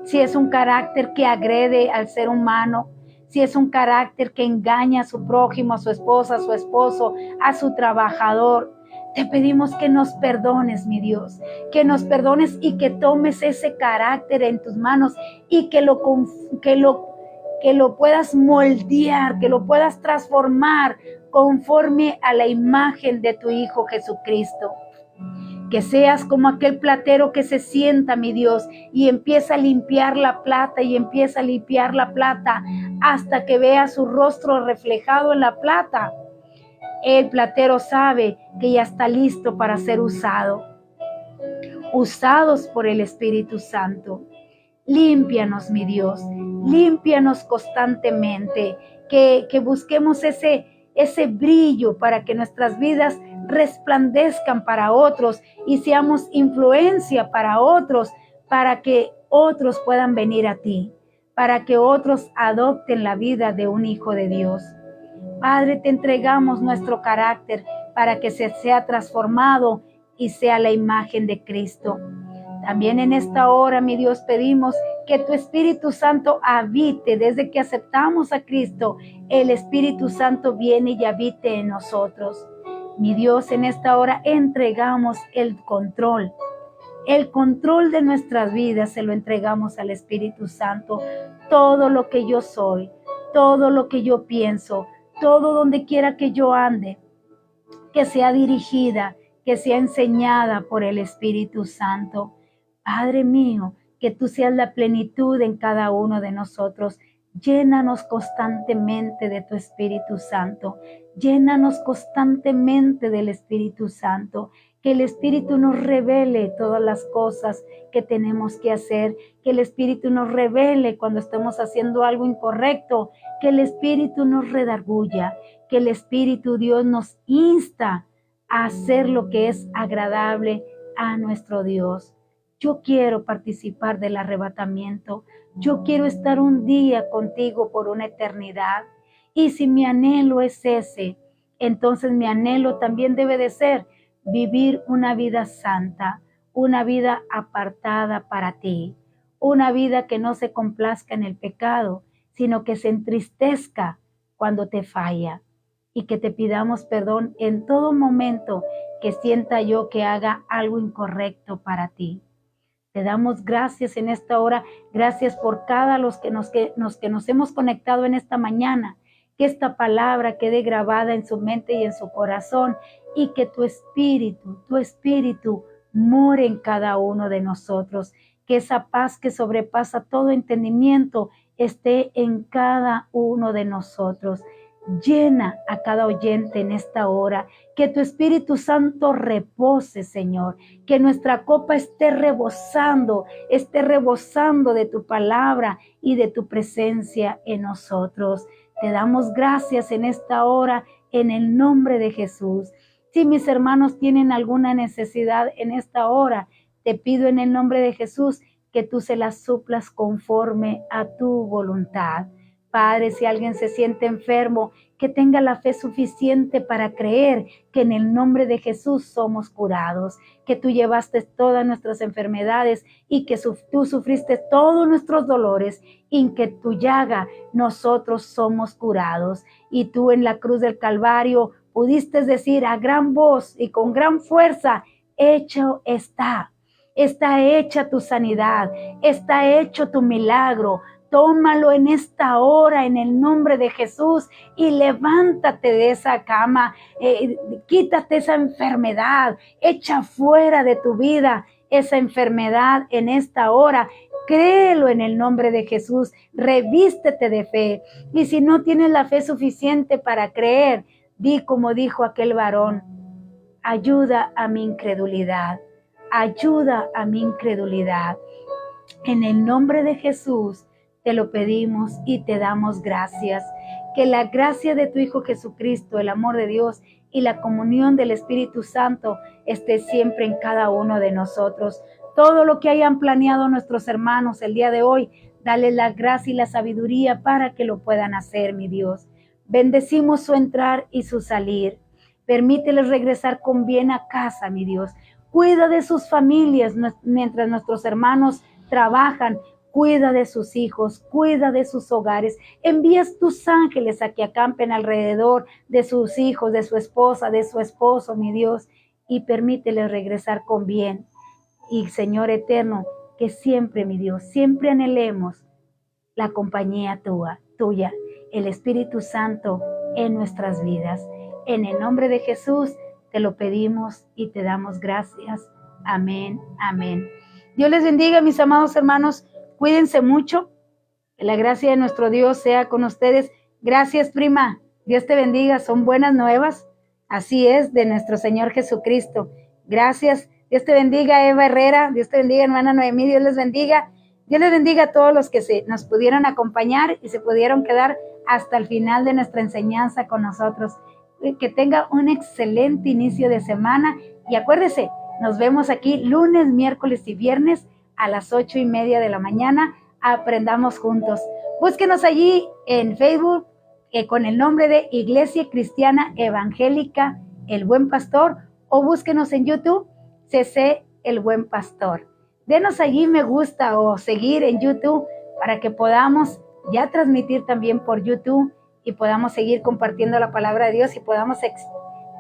si es un carácter que agrede al ser humano, si es un carácter que engaña a su prójimo, a su esposa, a su esposo, a su trabajador, te pedimos que nos perdones, mi Dios, que nos perdones y que tomes ese carácter en tus manos y que lo puedas moldear, que lo puedas transformar conforme a la imagen de tu Hijo Jesucristo. Que seas como aquel platero que se sienta, mi Dios, y empieza a limpiar la plata y empieza a limpiar la plata hasta que vea su rostro reflejado en la plata. El platero sabe que ya está listo para ser usado. Usados por el Espíritu Santo. Límpianos, mi Dios, límpianos constantemente, que busquemos ese brillo para que nuestras vidas resplandezcan para otros y seamos influencia para otros, para que otros puedan venir a ti, para que otros adopten la vida de un hijo de Dios. Padre, te entregamos nuestro carácter para que se sea transformado y sea la imagen de Cristo. También en esta hora, mi Dios, pedimos que tu Espíritu Santo habite. Desde que aceptamos a Cristo, el Espíritu Santo viene y habite en nosotros. Mi Dios, en esta hora entregamos el control de nuestras vidas, se lo entregamos al Espíritu Santo. Todo lo que yo soy, todo lo que yo pienso, todo donde quiera que yo ande, que sea dirigida, que sea enseñada por el Espíritu Santo. Padre mío, que tú seas la plenitud en cada uno de nosotros. Llénanos constantemente de tu Espíritu Santo. Llénanos constantemente del Espíritu Santo. Que el Espíritu nos revele todas las cosas que tenemos que hacer. Que el Espíritu nos revele cuando estemos haciendo algo incorrecto. Que el Espíritu nos redarguya. Que el Espíritu, Dios, nos insta a hacer lo que es agradable a nuestro Dios. Yo quiero participar del arrebatamiento. Yo quiero estar un día contigo por una eternidad. Y si mi anhelo es ese, entonces mi anhelo también debe de ser vivir una vida santa, una vida apartada para ti, una vida que no se complazca en el pecado, sino que se entristezca cuando te falla y que te pidamos perdón en todo momento que sienta yo que haga algo incorrecto para ti. Te damos gracias en esta hora, gracias por cada los que nos hemos conectado en esta mañana, que esta palabra quede grabada en su mente y en su corazón y que tu espíritu more en cada uno de nosotros, que esa paz que sobrepasa todo entendimiento esté en cada uno de nosotros. Llena a cada oyente en esta hora, que tu Espíritu Santo repose, Señor, que nuestra copa esté rebosando de tu palabra y de tu presencia en nosotros. Te damos gracias en esta hora, en el nombre de Jesús. Si mis hermanos tienen alguna necesidad en esta hora, te pido en el nombre de Jesús que tú se las suplas conforme a tu voluntad. Padre, si alguien se siente enfermo, que tenga la fe suficiente para creer que en el nombre de Jesús somos curados, que tú llevaste todas nuestras enfermedades y que tú sufriste todos nuestros dolores y en que tu llaga nosotros somos curados. Y tú en la cruz del Calvario pudiste decir a gran voz y con gran fuerza, hecho está. Está hecha tu sanidad, está hecho tu milagro. Tómalo en esta hora en el nombre de Jesús y levántate de esa cama, quítate esa enfermedad, echa fuera de tu vida esa enfermedad en esta hora. Créelo en el nombre de Jesús, revístete de fe. Y si no tienes la fe suficiente para creer, di como dijo aquel varón, ayuda a mi incredulidad, ayuda a mi incredulidad. En el nombre de Jesús, te lo pedimos y te damos gracias. Que la gracia de tu Hijo Jesucristo, el amor de Dios y la comunión del Espíritu Santo esté siempre en cada uno de nosotros. Todo lo que hayan planeado nuestros hermanos el día de hoy, dale la gracia y la sabiduría para que lo puedan hacer, mi Dios. Bendecimos su entrar y su salir. Permíteles regresar con bien a casa, mi Dios. Cuida de sus familias mientras nuestros hermanos trabajan. Cuida de sus hijos, cuida de sus hogares. Envías tus ángeles a que acampen alrededor de sus hijos, de su esposa, de su esposo, mi Dios, y permíteles regresar con bien. Y Señor eterno, que siempre, mi Dios, siempre anhelemos la compañía tuya, el Espíritu Santo en nuestras vidas. En el nombre de Jesús te lo pedimos y te damos gracias. Amén, amén. Dios les bendiga, mis amados hermanos. Cuídense mucho, que la gracia de nuestro Dios sea con ustedes. Gracias, prima. Dios te bendiga. Son buenas nuevas. Así es, de nuestro Señor Jesucristo. Gracias. Dios te bendiga, Eva Herrera. Dios te bendiga, hermana Noemí. Dios les bendiga. Dios les bendiga a todos los que nos pudieron acompañar y se pudieron quedar hasta el final de nuestra enseñanza con nosotros. Que tenga un excelente inicio de semana. Y acuérdese, nos vemos aquí lunes, miércoles y viernes a las 8:30 de la mañana. Aprendamos juntos. Búsquenos allí en Facebook, con el nombre de Iglesia Cristiana Evangélica El Buen Pastor, o búsquenos en YouTube, CC El Buen Pastor. Denos allí me gusta o seguir en YouTube para que podamos ya transmitir también por YouTube y podamos seguir compartiendo la palabra de Dios y podamos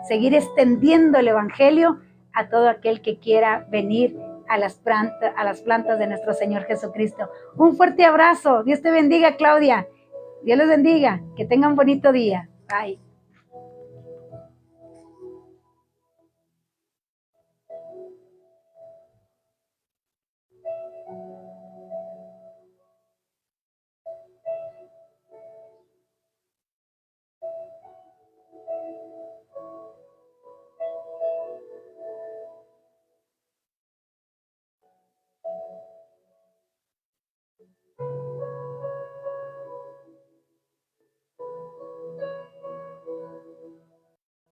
seguir extendiendo el Evangelio a todo aquel que quiera venir a las plantas de nuestro Señor Jesucristo. Un fuerte abrazo. Dios te bendiga, Claudia. Dios les bendiga. Que tengan un bonito día. Bye.